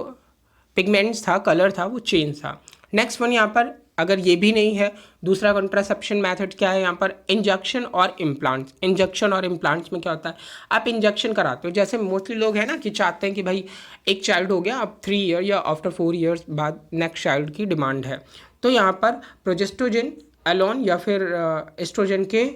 पिगमेंट्स था, कलर था, वो चेंज था। नेक्स्ट वन यहाँ पर अगर ये भी नहीं है, दूसरा कंट्रासेप्शन मेथड क्या है यहाँ पर, इंजेक्शन और इम्प्लांट्स। इंजेक्शन और इम्प्लांट्स में क्या होता है, आप इंजेक्शन कराते हो, जैसे मोस्टली लोग हैं ना कि चाहते हैं कि भाई एक चाइल्ड हो गया, अब 3 ईयर या आफ्टर 4 ईयर्स बाद नेक्स्ट चाइल्ड की डिमांड है। तो यहाँ पर प्रोजेस्ट्रोजन एलोन या फिर एस्ट्रोजन के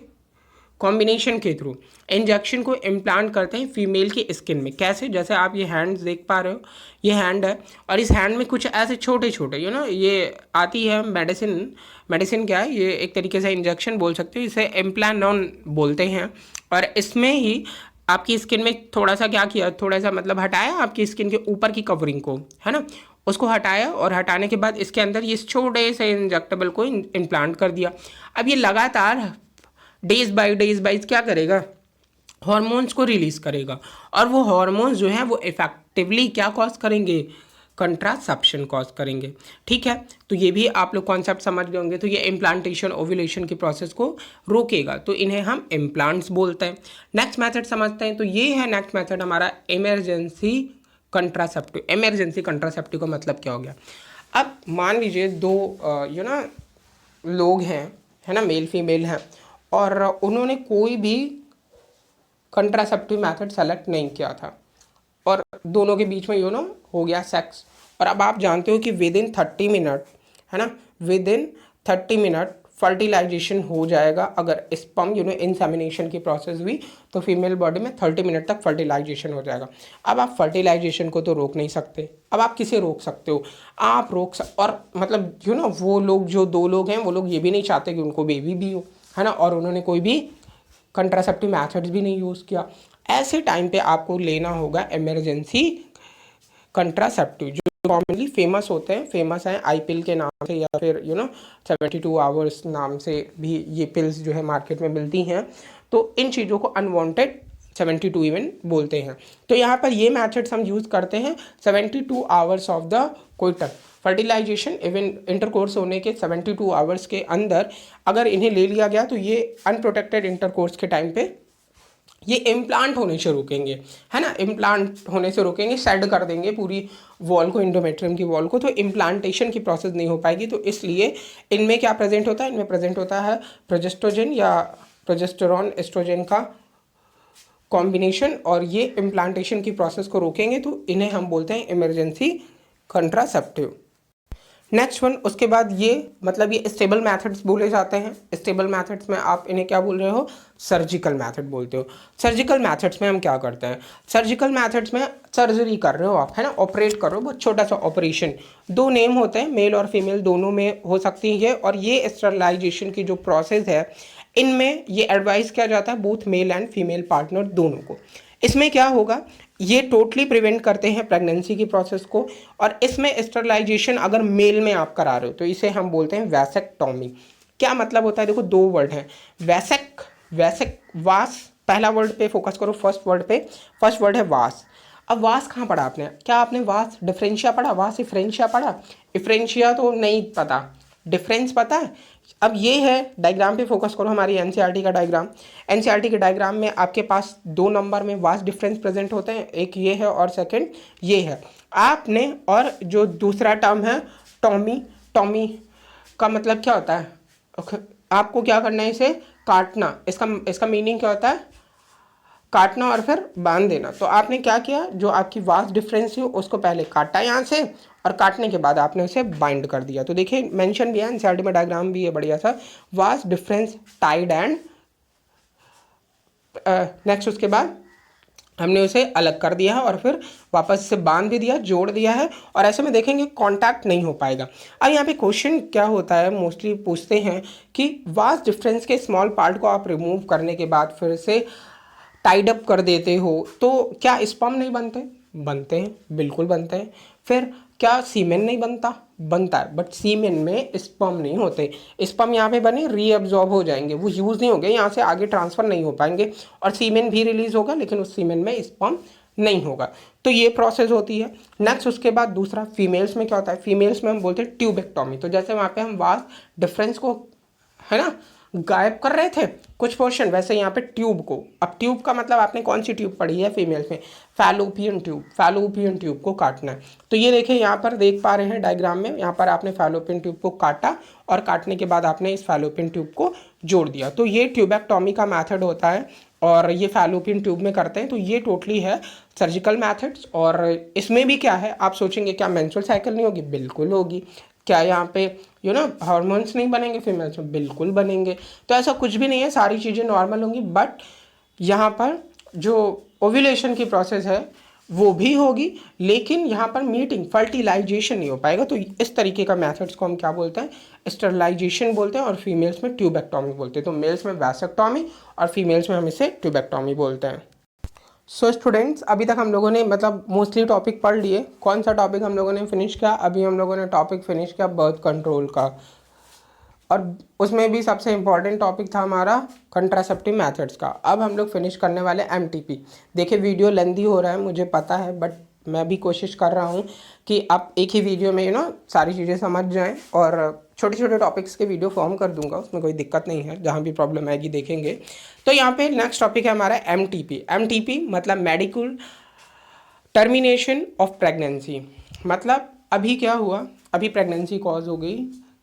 कॉम्बिनेशन के थ्रू इंजेक्शन को इम्प्लांट करते हैं फीमेल की स्किन में। कैसे, जैसे आप ये हैंड्स देख पा रहे हो, ये हैंड है, और इस हैंड में कुछ ऐसे छोटे छोटे ये आती है मेडिसिन क्या है, ये एक तरीके से इंजेक्शन बोल सकते हो, इसे इम्प्लांटॉन बोलते हैं। और इसमें ही आपकी स्किन में थोड़ा सा क्या किया, थोड़ा सा मतलब हटाया आपकी स्किन के ऊपर की कवरिंग को, है ना, उसको हटाया, और हटाने के बाद इसके अंदर ये छोटे से इंजेक्टेबल को इम्प्लांट कर दिया। अब ये लगातार डेज बाय क्या करेगा, हॉर्मोन्स को रिलीज करेगा, और वो हॉर्मोन्स जो हैं वो इफेक्टिवली क्या कॉज करेंगे, कंट्रासेप्शन कॉज करेंगे, ठीक है। तो ये भी आप लोग कॉन्सेप्ट समझ गए होंगे। तो ये इम्प्लांटेशन ओव्यूलेशन के प्रोसेस को रोकेगा, तो इन्हें हम इम्प्लांट्स बोलते हैं। नेक्स्ट मेथड समझते हैं, तो ये है नेक्स्ट मेथड हमारा इमरजेंसी कंट्रासेप्टिव। इमरजेंसी कंट्रासेप्टिव का मतलब क्या हो गया, अब मान लीजिए 2 लोग हैं, है ना, मेल फीमेल हैं, और उन्होंने कोई भी कंट्रासेप्टिव मेथड सेलेक्ट नहीं किया था और दोनों के बीच में हो गया सेक्स। और अब आप जानते हो कि विद इन 30 मिनट, है ना, विद इन 30 मिनट फर्टिलाइजेशन हो जाएगा। अगर स्पर्म इंसेमिनेशन की प्रोसेस हुई तो फीमेल बॉडी में 30 मिनट तक फर्टिलाइजेशन हो जाएगा। अब आप फर्टिलाइजेशन को तो रोक नहीं सकते, अब आप किसे रोक सकते हो? आप और मतलब वो लोग जो 2 लोग हैं वो लोग ये भी नहीं चाहते कि उनको बेबी भी हो, है ना, और उन्होंने कोई भी कंट्रासेप्टिव मैथड्स भी नहीं यूज़ किया। ऐसे टाइम पे आपको लेना होगा इमरजेंसी कंट्रासेप्टिव, जो कॉमनली फेमस होते हैं, फेमस हैं आई पिल के नाम से या फिर 72 आवर्स नाम से भी ये पिल्स जो है मार्केट में मिलती हैं। तो इन चीज़ों को अनवांटेड 72 इवन बोलते हैं। तो यहाँ पर ये मैथड्स हम यूज़ करते हैं 72 hours of the coitum fertilization. Even intercourse होने के 72 आवर्स के अंदर अगर इन्हें ले लिया गया तो ये अनप्रोटेक्टेड इंटरकोर्स के टाइम पे ये इम्प्लांट होने से रोकेंगे, है ना, इम्प्लांट होने से रोकेंगे, सेड कर देंगे पूरी वॉल को, इंडोमेट्रियम की वॉल को, तो इम्प्लांटेशन की प्रोसेस नहीं हो पाएगी। तो इसलिए इनमें क्या प्रेजेंट होता है? इनमें प्रेजेंट होता है प्रोजेस्ट्रोजन या प्रोजेस्टेरॉन एस्ट्रोजन का कॉम्बिनेशन, और ये इम्प्लांटेशन की प्रोसेस को रोकेंगे। तो इन्हें हम बोलते हैं इमरजेंसी कंट्रासेप्टिव। नेक्स्ट वन, उसके बाद ये मतलब ये स्टेबल मैथड्स बोले जाते हैं। स्टेबल मैथड्स में आप इन्हें क्या बोल रहे हो? सर्जिकल मैथड बोलते हो। सर्जिकल मैथड्स में हम क्या करते हैं? सर्जिकल मैथड्स में सर्जरी कर रहे हो आप, है ना, ऑपरेट कर रहे हो, बहुत छोटा सा ऑपरेशन। 2 नेम होते हैं, मेल और फीमेल दोनों में हो सकती है। और ये स्टरलाइजेशन की जो प्रोसेस है इनमें ये एडवाइस किया जाता है both male and female partner दोनों को। इसमें क्या होगा? ये टोटली प्रिवेंट करते हैं प्रेगनेंसी की प्रोसेस को। और इसमें स्टरलाइजेशन अगर मेल में आप करा रहे हो तो इसे हम बोलते हैं वैसेक्टॉमी। क्या मतलब होता है? देखो 2 वर्ड हैं, वैसेक वास। पहला वर्ड पे फोकस करो, फर्स्ट वर्ड पे। फर्स्ट वर्ड है वास। अब वास कहाँ पढ़ा आपने? क्या आपने वास डिफरेंशिया पढ़ा? वास इफ्रेंशिया पढ़ा? इफ्रेंशिया तो नहीं पता, डिफरेंस पता है? अब ये है, डायग्राम पे फोकस करो, हमारी एनसीईआरटी का डायग्राम। एनसीईआरटी के डायग्राम में आपके पास 2 नंबर में वास्ट डिफरेंस प्रेजेंट होते हैं, एक ये है और सेकंड ये है। आपने और जो दूसरा टर्म है टॉमी, टॉमी का मतलब क्या होता है? आपको क्या करना है? इसे काटना। इसका मीनिंग क्या होता है? काटना और फिर बांध देना। तो आपने क्या किया? जो आपकी वास्ट डिफरेंस है उसको पहले काटा यहाँ से, और काटने के बाद आपने उसे बाइंड कर दिया। तो देखिए मेंशन भी है एनसीईआरटी में, डायग्राम भी है बढ़िया सा, vast difference tide and next. उसके बाद हमने उसे अलग कर दिया है और फिर वापस से बांध भी दिया, जोड़ दिया है, और ऐसे में देखेंगे कांटेक्ट नहीं हो पाएगा। अब यहाँ पे क्वेश्चन क्या होता है, मोस्टली पूछते हैं कि वास्ट डिफरेंस के स्मॉल पार्ट को आप रिमूव करने के बाद फिर से टाइड अप कर देते हो तो क्या स्पर्म नहीं बनते? बनते हैं, बिल्कुल बनते हैं। फिर क्या सीमेन नहीं बनता? बनता है, बट सीमेन में स्पर्म नहीं होते। स्पर्म यहाँ पे बने रीअब्जॉर्ब हो जाएंगे, वो यूज़ नहीं होंगे, यहाँ से आगे ट्रांसफ़र नहीं हो पाएंगे, और सीमेन भी रिलीज़ होगा लेकिन उस सीमेन में स्पर्म नहीं होगा। तो ये प्रोसेस होती है। नेक्स्ट उसके बाद दूसरा, फीमेल्स में क्या होता है? फीमेल्स में हम बोलते हैं ट्यूबेक्टॉमी। तो जैसे वहाँ पे हम वास्ट डिफरेंस को, है ना, गायब कर रहे थे कुछ पोर्शन, वैसे यहाँ पे ट्यूब को। अब ट्यूब का मतलब आपने कौन सी ट्यूब पढ़ी है फीमेल्स में? Fallopian tube. फैलोपियन ट्यूब को काटना है। तो ये देखिए यहाँ पर देख पा रहे हैं डायग्राम में, यहाँ पर आपने फैलोपियन ट्यूब को काटा और काटने के बाद आपने इस फैलोपियन ट्यूब को जोड़ दिया। तो ये ट्यूबेक्टॉमी का मैथड होता है और ये फैलोपियन ट्यूब में करते हैं। तो ये टोटली है सर्जिकल मैथड्स। और इसमें भी क्या है, आप सोचेंगे क्या मेंस्ट्रुअल साइकिल नहीं होगी? बिल्कुल होगी। क्या यहाँ पे हार्मोन्स नहीं बनेंगे फीमेल्स में? बिल्कुल बनेंगे। तो ऐसा कुछ भी नहीं है, सारी चीज़ें नॉर्मल होंगी, बट यहाँ पर जो ओव्यूलेशन की प्रोसेस है वो भी होगी, लेकिन यहाँ पर मीटिंग फर्टिलाइजेशन नहीं हो पाएगा। तो इस तरीके का मेथड्स को हम क्या बोलते हैं? स्टरलाइजेशन बोलते हैं, और फीमेल्स में ट्यूबेक्टॉमी बोलते हैं। तो मेल्स में वैसेक्टॉमी और फीमेल्स में हम इसे ट्यूबेक्टॉमी बोलते हैं। सो स्टूडेंट्स, अभी तक हम लोगों ने मतलब मोस्टली टॉपिक पढ़ लिए। कौन सा टॉपिक हम लोगों ने फिनिश किया? अभी हम लोगों ने टॉपिक फिनिश किया बर्थ कंट्रोल का, और उसमें भी सबसे इम्पॉर्टेंट टॉपिक था हमारा कंट्रासेप्टिव मेथड्स का। अब हम लोग फिनिश करने वाले एमटीपी। देखिए वीडियो लेंदी हो रहा है मुझे पता है, बट मैं भी कोशिश कर रहा हूँ कि आप एक ही वीडियो में सारी चीज़ें समझ जाएं, और छोटे छोटे टॉपिक्स के वीडियो फॉर्म कर दूंगा, उसमें कोई दिक्कत नहीं है, जहाँ भी प्रॉब्लम आएगी देखेंगे। तो यहाँ पे नेक्स्ट टॉपिक है हमारा एमटीपी। एमटीपी मतलब मेडिकल टर्मिनेशन ऑफ प्रेगनेंसी। मतलब अभी क्या हुआ, अभी प्रेगनेंसी कॉज हो गई,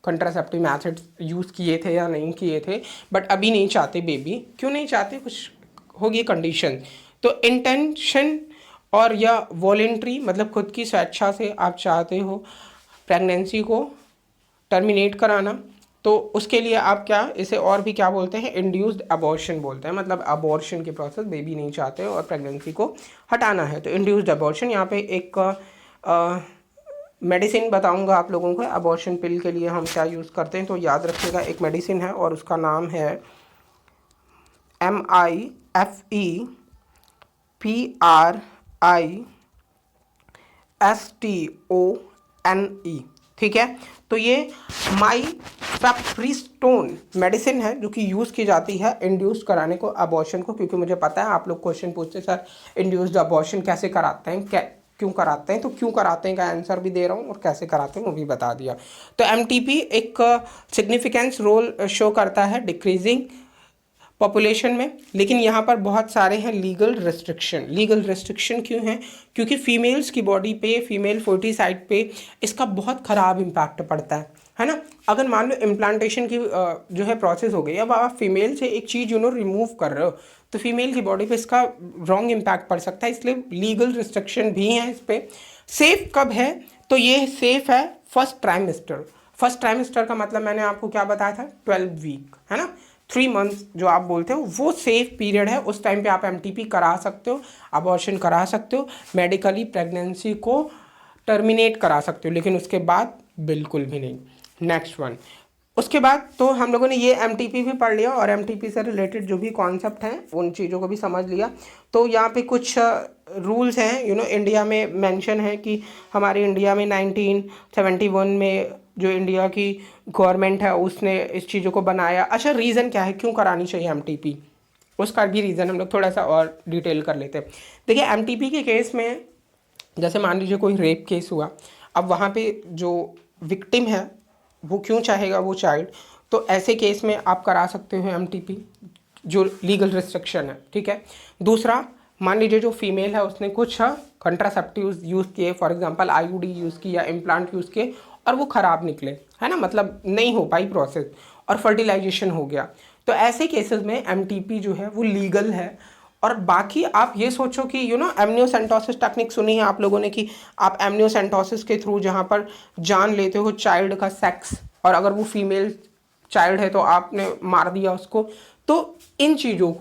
कंट्रासेप्टिव मैथड्स यूज़ किए थे या नहीं किए थे, बट अभी नहीं चाहते बेबी। क्यों नहीं चाहते? कुछ होगी कंडीशन। तो इंटेंशन और या वॉलेंट्री मतलब खुद की स्वेच्छा से आप चाहते हो प्रेगनेंसी को टर्मिनेट कराना, तो उसके लिए आप क्या इसे और भी क्या बोलते हैं, इंड्यूस्ड अबॉर्शन बोलते हैं। मतलब अबॉर्शन के प्रोसेस, बेबी नहीं चाहते और प्रेगनेंसी को हटाना है, तो इंड्यूस्ड अबॉर्शन। यहाँ पे एक मेडिसिन बताऊंगा आप लोगों को अबॉर्शन पिल के लिए हम क्या यूज़ करते हैं, तो याद रखिएगा एक मेडिसिन है और उसका नाम है MIFEPRISTONE। ठीक है, तो ये माइफेप्रिस्टोन मेडिसिन है जो कि यूज़ की जाती है इंड्यूस कराने को अबॉर्शन को, क्योंकि मुझे पता है आप लोग क्वेश्चन पूछते हैं सर इंड्यूस्ड अबॉर्शन कैसे कराते हैं, क्यों कराते हैं, तो क्यों कराते हैं का आंसर भी दे रहा हूँ और कैसे कराते हैं वो भी बता दिया। तो एमटीपी एक सिग्निफिकेंस रोल शो करता है डिक्रीजिंग पॉपुलेशन में, लेकिन यहाँ पर बहुत सारे हैं लीगल रेस्ट्रिक्शन। लीगल रेस्ट्रिक्शन क्यों हैं, क्योंकि फीमेल्स की बॉडी पे, फीमेल फोर्टिसाइड पे इसका बहुत ख़राब इम्पैक्ट पड़ता है ना। अगर मान लो इम्प्लांटेशन की जो है प्रोसेस हो गई, अब आप फीमेल से एक चीज़ रिमूव कर रहे हो, तो फीमेल की बॉडी पे इसका रॉन्ग इम्पैक्ट पड़ सकता है, इसलिए लीगल रिस्ट्रिक्शन भी हैं इस पर। सेफ कब है, तो ये सेफ है फर्स्ट ट्राइमेस्टर। फर्स्ट ट्राइमेस्टर का मतलब मैंने आपको क्या बताया था, 12 वीक, है ना, 3 मंथ्स जो आप बोलते हो वो सेफ पीरियड है। उस टाइम पे आप एमटीपी करा सकते हो, अबॉर्शन करा सकते हो, मेडिकली प्रेगनेंसी को टर्मिनेट करा सकते हो, लेकिन उसके बाद बिल्कुल भी नहीं। नेक्स्ट वन, उसके बाद तो हम लोगों ने ये एमटीपी भी पढ़ लिया और एमटीपी से रिलेटेड जो भी कॉन्सेप्ट हैं उन चीज़ों को भी समझ लिया। तो यहाँ पे कुछ रूल्स हैं इंडिया में मेंशन है कि हमारे इंडिया में 1971 में जो इंडिया की गवर्नमेंट है उसने इस चीज़ों को बनाया। अच्छा, रीज़न क्या है क्यों करानी चाहिए एमटीपी, उसका भी रीज़न हम लोग थोड़ा सा और डिटेल कर लेते हैं। देखिए एमटीपी के केस में जैसे मान लीजिए कोई रेप केस हुआ, अब वहाँ पे जो विक्टिम है वो क्यों चाहेगा वो चाइल्ड, तो ऐसे केस में आप करा सकते हो एमटीपी, जो लीगल रिस्ट्रिक्शन है। ठीक है, दूसरा मान लीजिए जो फीमेल है उसने कुछ कंट्रासेप्टिव यूज़ किए, फॉर एग्जांपल आईयूडी यूज़ किया, इम्प्लांट यूज़ किए और वो ख़राब निकले, है ना, मतलब नहीं हो पाई प्रोसेस और फर्टिलाइजेशन हो गया, तो ऐसे केसेस में एमटीपी जो है वो लीगल है। और बाकी आप ये सोचो कि एमनियोसेंटोसिस टेक्निक सुनी है आप लोगों ने कि आप एमनियोसेंटोसिस के थ्रू जहाँ पर जान लेते हो चाइल्ड का सेक्स, और अगर वो फीमेल चाइल्ड है तो आपने मार दिया उसको, तो इन चीज़ों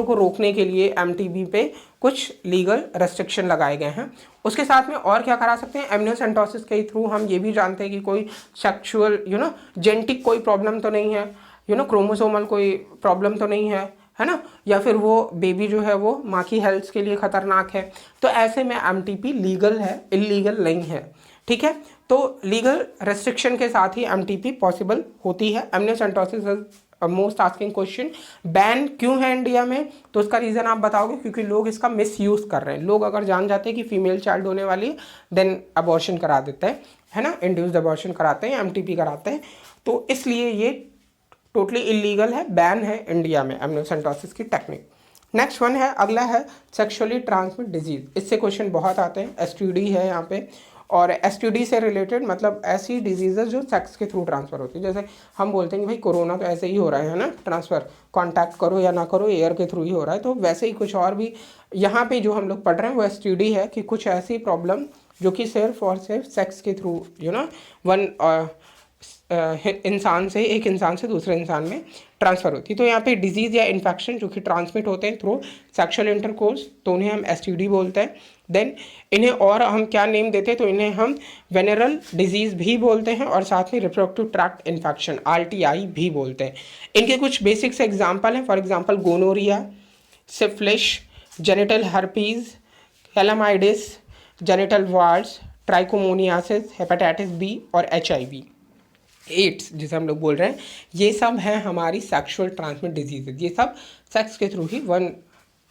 को रोकने के लिए एमटीबी पे कुछ लीगल रेस्ट्रिक्शन लगाए गए हैं। उसके साथ में और क्या करा सकते हैं, एमनियोसेंटोसिस के थ्रू हम ये भी जानते हैं कि कोई सेक्सुअल जेनेटिक कोई प्रॉब्लम तो नहीं है, क्रोमोसोमल कोई प्रॉब्लम तो नहीं है ना, या फिर वो बेबी जो है वो माँ की हेल्थ के लिए खतरनाक है, तो ऐसे में एमटीपी लीगल है, इलीगल नहीं है। ठीक है, तो लीगल रेस्ट्रिक्शन के साथ ही एमटीपी पॉसिबल होती है। Amniocentesis most asking question, ban क्यों है इंडिया में, तो उसका रीज़न आप बताओगे, क्योंकि लोग इसका मिसयूज़ कर रहे हैं। लोग अगर जान जाते हैं कि फीमेल चाइल्ड होने वाली है देन अबॉर्शन करा देते हैं, है ना, इंड्यूस्ड अबॉर्शन कराते हैं, एमटीपी कराते हैं, तो इसलिए ये टोटली इलीगल है, बैन है इंडिया में एमनियोसेंटोसिस की टेक्निक। नेक्स्ट वन है, अगला है सेक्सुअली ट्रांसमिट डिजीज़। इससे क्वेश्चन बहुत आते हैं, एसटीडी है यहाँ पे, और एसटीडी से रिलेटेड मतलब ऐसी डिजीज़ेस जो सेक्स के थ्रू ट्रांसफ़र होती है। जैसे हम बोलते हैं कि भाई कोरोना तो ऐसे ही हो रहा है ना, ट्रांसफ़र कांटेक्ट करो या ना करो एयर के थ्रू ही हो रहा है, तो वैसे ही कुछ और भी यहाँ पे जो हम लोग पढ़ रहे हैं वो एसटीडी है कि कुछ ऐसी प्रॉब्लम जो कि सिर्फ और सिर्फ सेक्स के थ्रू वन इंसान से, एक इंसान से दूसरे इंसान में ट्रांसफ़र होती है। तो यहाँ पे डिजीज़ या इन्फेक्शन जो कि ट्रांसमिट होते हैं थ्रू सेक्सुअल इंटरकोर्स, तो उन्हें हम एसटीडी बोलते हैं। देन इन्हें और हम क्या नेम देते हैं, तो इन्हें हम वेनरल डिजीज़ भी बोलते हैं और साथ में रिप्रोडक्टिव ट्रैक्ट इन्फेक्शन आरटीआई भी बोलते हैं। इनके कुछ बेसिक्स एग्जाम्पल हैं, for example gonorrhoea, syphilis, genital herpes, chlamydiasis, genital warts, trichomoniasis, hepatitis B और HIV, एड्स जिसे हम लोग बोल रहे हैं, ये सब हैं हमारी सेक्सुअल ट्रांसमिट डिजीज़। ये सब सेक्स के थ्रू ही वन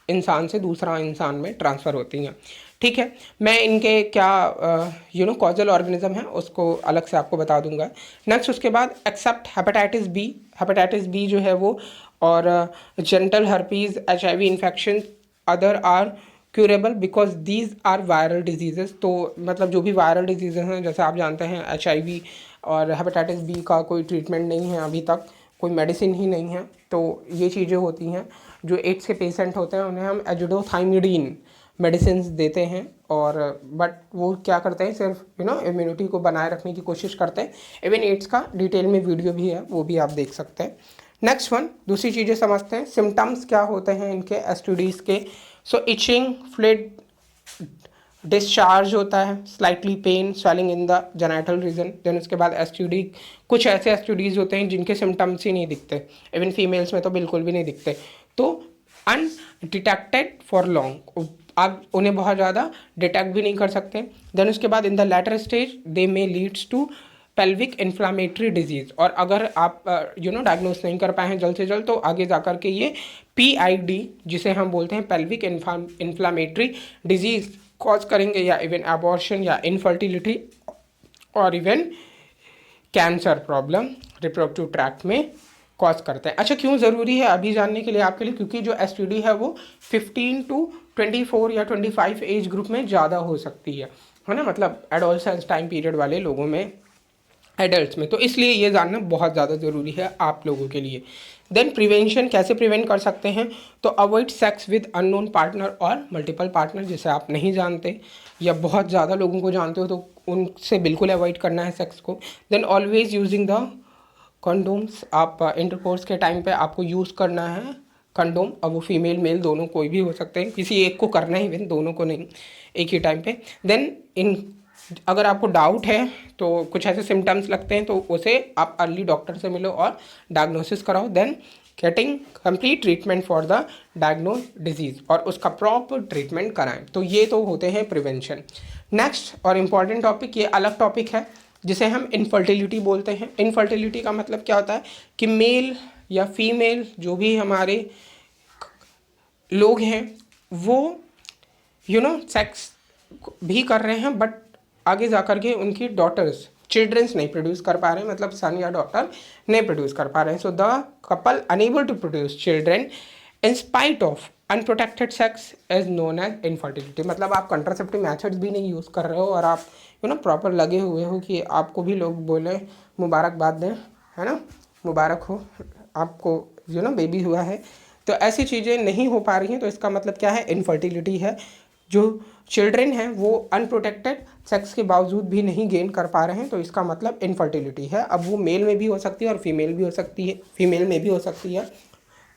इंसान से दूसरा इंसान में ट्रांसफ़र होती हैं। ठीक है, मैं इनके क्या कॉजल ऑर्गेनिज्म है उसको अलग से आपको बता दूंगा। नेक्स्ट उसके बाद एक्सेप्ट हेपेटाइटिस बी जो है वो, और genital herpes, HIV infection, other are curable because these are viral diseases. तो मतलब जो भी वायरल डिजीज़ेस हैं, जैसे आप जानते हैं HIV और हेपेटाइटिस बी का कोई ट्रीटमेंट नहीं है अभी तक, कोई मेडिसिन ही नहीं है, तो ये चीज़ें होती हैं। जो एड्स के पेशेंट होते हैं उन्हें हम एजिडोथाइमिडीन मेडिसिन देते हैं, और बट वो क्या करते हैं, सिर्फ इम्यूनिटी को बनाए रखने की कोशिश करते हैं। इवन एड्स का डिटेल में वीडियो भी है, वो भी आप देख सकते हैं। नेक्स्ट वन, दूसरी चीज़ें समझते हैं, सिम्टम्स क्या होते हैं इनके एसटीडीज़ के। सो इचिंग, फ्लूइड डिस्चार्ज होता है, slightly pain, swelling in the genital region. Then उसके बाद एसटीडी, कुछ ऐसे एसटीडीज़ होते हैं जिनके सिम्टम्स ही नहीं दिखते, इवन फीमेल्स में तो बिल्कुल भी नहीं दिखते, तो अनडिटेक्टेड फॉर लॉन्ग, आप उन्हें बहुत ज़्यादा डिटेक्ट भी नहीं कर सकते। देन उसके बाद in the later stage they may leads to pelvic inflammatory disease, और अगर आप डायग्नोस नहीं कर पाए हैं जल्द से जल्द, तो आगे जाकर के ये PID, जिसे हम बोलते हैं पेल्विक इन्फ्लामेटरी डिजीज़, कॉज करेंगे, या इवन अबॉर्शन या इनफर्टिलिटी और even cancer problem reproductive tract में कॉज करते हैं। अच्छा, क्यों ज़रूरी है अभी जानने के लिए आपके लिए, क्योंकि जो STD है वो 15 to 24 या 25 एज ग्रुप में ज़्यादा हो सकती है ना, मतलब एडोलसेंस टाइम पीरियड वाले लोगों में, एडल्ट्स में, तो इसलिए ये जानना बहुत ज़्यादा ज़रूरी है आप लोगों के लिए। देन प्रिवेंशन, कैसे प्रिवेंट कर सकते हैं, तो avoid sex with unknown partner और मल्टीपल पार्टनर, जिसे आप नहीं जानते या बहुत ज़्यादा लोगों को जानते हो तो उनसे बिल्कुल अवॉइड करना है सेक्स को। Then always using the condoms, आप इंटरकोर्स के टाइम पे आपको यूज़ करना है कंडोम, अब वो फीमेल मेल दोनों कोई भी हो सकते हैं, किसी एक को करना ही, इवन दोनों को नहीं, एक ही टाइम पे। देन अगर आपको डाउट है तो कुछ ऐसे सिम्टम्स लगते हैं तो उसे आप अर्ली डॉक्टर से मिलो और डायग्नोसिस कराओ। Then getting complete treatment for the diagnose disease, और उसका प्रॉपर ट्रीटमेंट कराएं। तो ये तो होते हैं प्रिवेंशन। नेक्स्ट और इम्पॉर्टेंट टॉपिक, ये अलग टॉपिक है जिसे हम इनफर्टिलिटी बोलते हैं। इनफर्टिलिटी का मतलब क्या होता है कि मेल या फीमेल जो भी हमारे लोग हैं वो सेक्स भी कर रहे हैं, बट आगे जा कर के उनकी डॉटर्स, चिल्ड्रंस नहीं प्रोड्यूस कर पा रहे हैं, मतलब सन या डॉटर नहीं प्रोड्यूस कर पा रहे हैं। So the couple unable to produce children in spite of unprotected sex is known as infertility. मतलब आप कंट्रासेप्टिव मेथड्स भी नहीं यूज़ कर रहे हो और आप प्रॉपर लगे हुए हो कि आपको भी लोग बोले मुबारकबाद दें, है ना, मुबारक हो आपको बेबी हुआ है, तो ऐसी चीज़ें नहीं हो पा रही हैं, तो इसका मतलब क्या है, इनफर्टिलिटी है। जो चिल्ड्रन हैं वो अनप्रोटेक्टेड सेक्स के बावजूद भी नहीं गेन कर पा रहे हैं, तो इसका मतलब इनफर्टिलिटी है। अब वो मेल में भी हो सकती है और फीमेल भी हो सकती है, फीमेल में भी हो सकती है।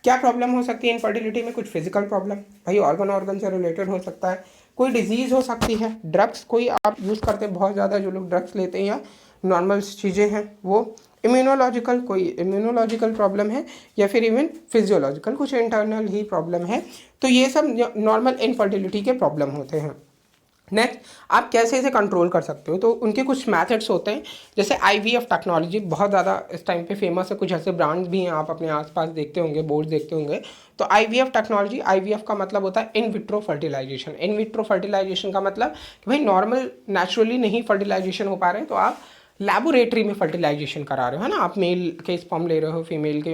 क्या प्रॉब्लम हो सकती है इनफर्टिलिटी में, कुछ फिजिकल प्रॉब्लम, भाई ऑर्गन से रिलेटेड हो सकता है, कोई डिजीज़ हो सकती है, ड्रग्स कोई आप यूज़ करते हैं बहुत ज़्यादा, जो लोग ड्रग्स लेते हैं, या नॉर्मल चीज़ें हैं वो, इम्यूनोलॉजिकल, कोई इम्यूनोलॉजिकल प्रॉब्लम है, या फिर इवन फिजियोलॉजिकल कुछ इंटरनल ही प्रॉब्लम है, तो ये सब नॉर्मल इनफर्टिलिटी के प्रॉब्लम होते हैं। नेक्स्ट, आप कैसे इसे कंट्रोल कर सकते हो, तो उनके कुछ मेथड्स होते हैं, जैसे IVF टेक्नोलॉजी बहुत ज़्यादा इस टाइम पे फेमस है, कुछ ऐसे ब्रांड्स भी हैं, आप अपने आसपास देखते होंगे, बोर्ड देखते होंगे। तो IVF टेक्नोलॉजी, IVF का मतलब होता है in vitro fertilisation. In vitro fertilisation का मतलब कि भाई नॉर्मल नेचुरली नहीं फर्टिलाइजेशन हो पा रहे हैं, तो आप लैबोरेटरी में फर्टिलाइजेशन करा रहे हो, है ना, आप मेल के स्पर्म ले रहे हो, फीमेल के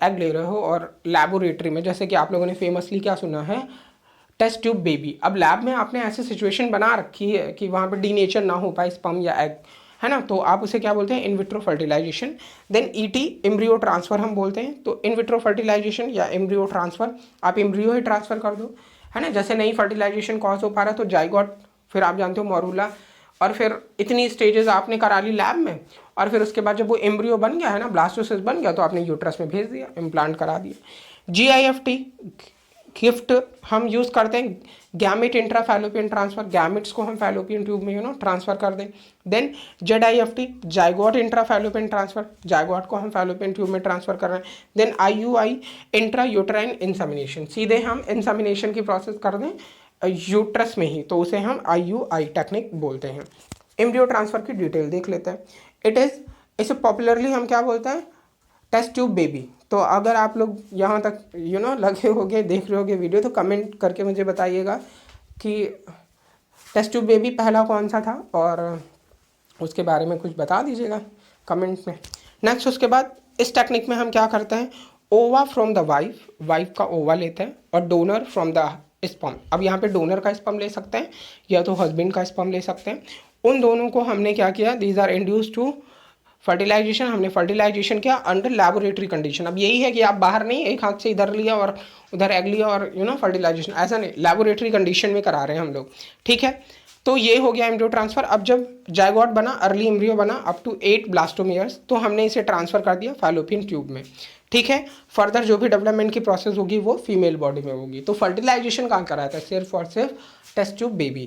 एग ले रहे हो, और लैबोरेटरी में, जैसे कि आप लोगों ने फेमसली क्या सुना है, टेस्ट ट्यूब बेबी। अब लैब में आपने ऐसी सिचुएशन बना रखी है कि वहाँ पे डीनेचर ना हो पाए स्पर्म या एग, है ना, तो आप उसे क्या बोलते हैं, in vitro fertilisation. Then ET, embryo transfer हम बोलते हैं, तो इन विट्रो फर्टिलाइजेशन या एम्ब्रियो ट्रांसफ़र, आप एम्ब्रियो ही ट्रांसफ़र कर दो, है ना, जैसे नहीं फर्टिलाइजेशन कॉज हो पा रहा तो जाइगोट, फिर आप जानते हो मोरूला, और फिर इतनी स्टेजेस आपने करा ली लैब में, और फिर उसके बाद जब वो एम्ब्रियो बन गया, है ना, ब्लास्टोसिस्ट बन गया, तो आपने यूट्रस में भेज दिया, इम्प्लांट करा दिया। GIFT गिफ्ट हम यूज़ करते हैं, गैमेट इंट्राफैलोपियन ट्रांसफ़र, गैमेट्स को हम फैलोपियन ट्यूब में ट्रांसफ़र कर दें। Then ZIFT, zygote intrafallopian transfer, zygote को हम फैलोपियन ट्यूब में ट्रांसफ़र कर रहे हैं। Then IUI, intra uterine insemination, सीधे हम इंसेमिनेशन की प्रोसेस कर दें यूट्रस में ही, तो उसे हम IUI टेक्निक बोलते हैं। एम्ब्रियो ट्रांसफ़र की डिटेल देख लेते हैं। इसे पॉपुलरली हम क्या बोलते हैं, टेस्ट ट्यूब बेबी। तो अगर आप लोग यहाँ तक लगे होगे, देख रहे होगे वीडियो, तो कमेंट करके मुझे बताइएगा कि टेस्ट ट्यूब बेबी पहला कौन सा था, और उसके बारे में कुछ बता दीजिएगा कमेंट में। नेक्स्ट, उसके बाद इस टेक्निक में हम क्या करते हैं, ओवा फ्रॉम द वाइफ का ओवा लेते हैं, और डोनर फ्रॉम द स्पर्म। अब यहाँ पे डोनर का स्पर्म ले सकते हैं या तो हस्बैंड का स्पर्म ले सकते हैं। उन दोनों को हमने क्या किया, these are induce to fertilization, हमने फर्टिलाइजेशन किया अंडर लैबोरेटरी कंडीशन। अब यही है कि आप बाहर नहीं एक हाथ से इधर लिया और उधर एग लिया और फर्टिलाइजेशन, ऐसा नहीं, लैबोरेटरी कंडीशन में करा रहे हैं हम लोग, ठीक है। तो ये हो गया एम्ब्रियो ट्रांसफर। अब जब जायगोट बना, अर्ली एम्ब्रियो बना अप टू 8 ब्लास्टोमियर्स, तो हमने इसे ट्रांसफर कर दिया फैलोपियन ट्यूब में, ठीक है। फर्दर जो भी डेवलपमेंट की प्रोसेस होगी वो फीमेल बॉडी में होगी। तो फर्टिलाइजेशन कहाँ कराया था? सिर्फ और सिर्फ test tube baby,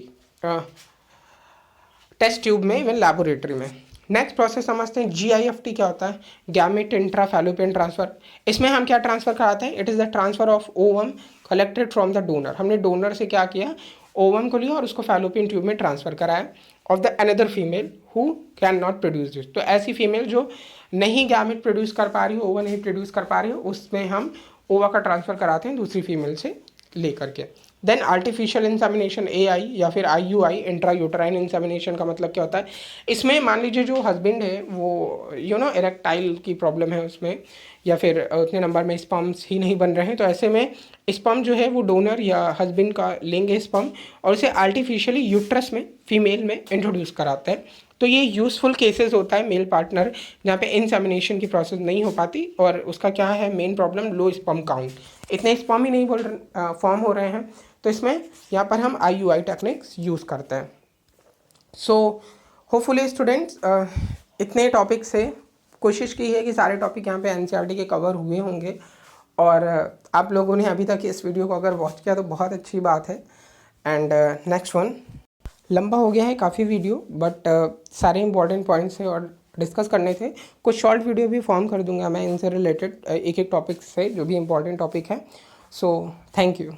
test tube में, इवन लैबोरेटरी में। नेक्स्ट प्रोसेस समझते हैं GIFT क्या होता है, गैमेट इंट्रा फैलोपियन ट्रांसफर। इसमें हम क्या ट्रांसफर कराते हैं? It is the transfer of ovum collected from the donor. हमने डोनर से क्या किया? ओवम को लिया और उसको फैलोपियन ट्यूब में ट्रांसफर कराया of the another female who can not produce this. तो ऐसी फीमेल जो नहीं गैमेट प्रोड्यूस कर पा रही हो, ओवा नहीं प्रोड्यूस कर पा रही हो, उसमें हम ओवा का ट्रांसफर कराते हैं दूसरी फीमेल से लेकर के। देन आर्टिफिशियल इंसेमिनेशन AI या फिर IUI, इंट्रा यूटराइन इंसेमिनेशन का मतलब क्या होता है? इसमें मान लीजिए जो हस्बैंड है वो इरेक्टाइल की प्रॉब्लम है उसमें, या फिर उतने नंबर में स्पर्म्स ही नहीं बन रहे हैं, तो ऐसे में स्पर्म जो है वो डोनर या हस्बैंड का लेंगे स्पर्म और उसे आर्टिफिशियली यूट्रस में फीमेल में इंट्रोड्यूस कराते हैं। तो ये यूज़फुल केसेस होता है मेल पार्टनर जहाँ पे इंसेमिनेशन की प्रोसेस नहीं हो पाती और उसका क्या है main problem, low sperm count, इतने स्पर्म ही नहीं फॉर्म हो रहे हैं। तो इसमें यहाँ पर हम IUI टेक्निक्स यूज़ करते हैं। सो होपफुली स्टूडेंट्स इतने टॉपिक से कोशिश की है कि सारे टॉपिक यहाँ पे NCERT के कवर हुए होंगे, और आप लोगों ने अभी तक इस वीडियो को अगर वॉच किया तो बहुत अच्छी बात है। एंड नेक्स्ट वन, लंबा हो गया है काफ़ी वीडियो, बट सारे इंपॉर्टेंट पॉइंट्स है और डिस्कस करने थे। कुछ शॉर्ट वीडियो भी फॉर्म कर दूंगा मैं इनसे रिलेटेड, एक एक टॉपिक से जो भी इंपॉर्टेंट टॉपिक है। So thank you.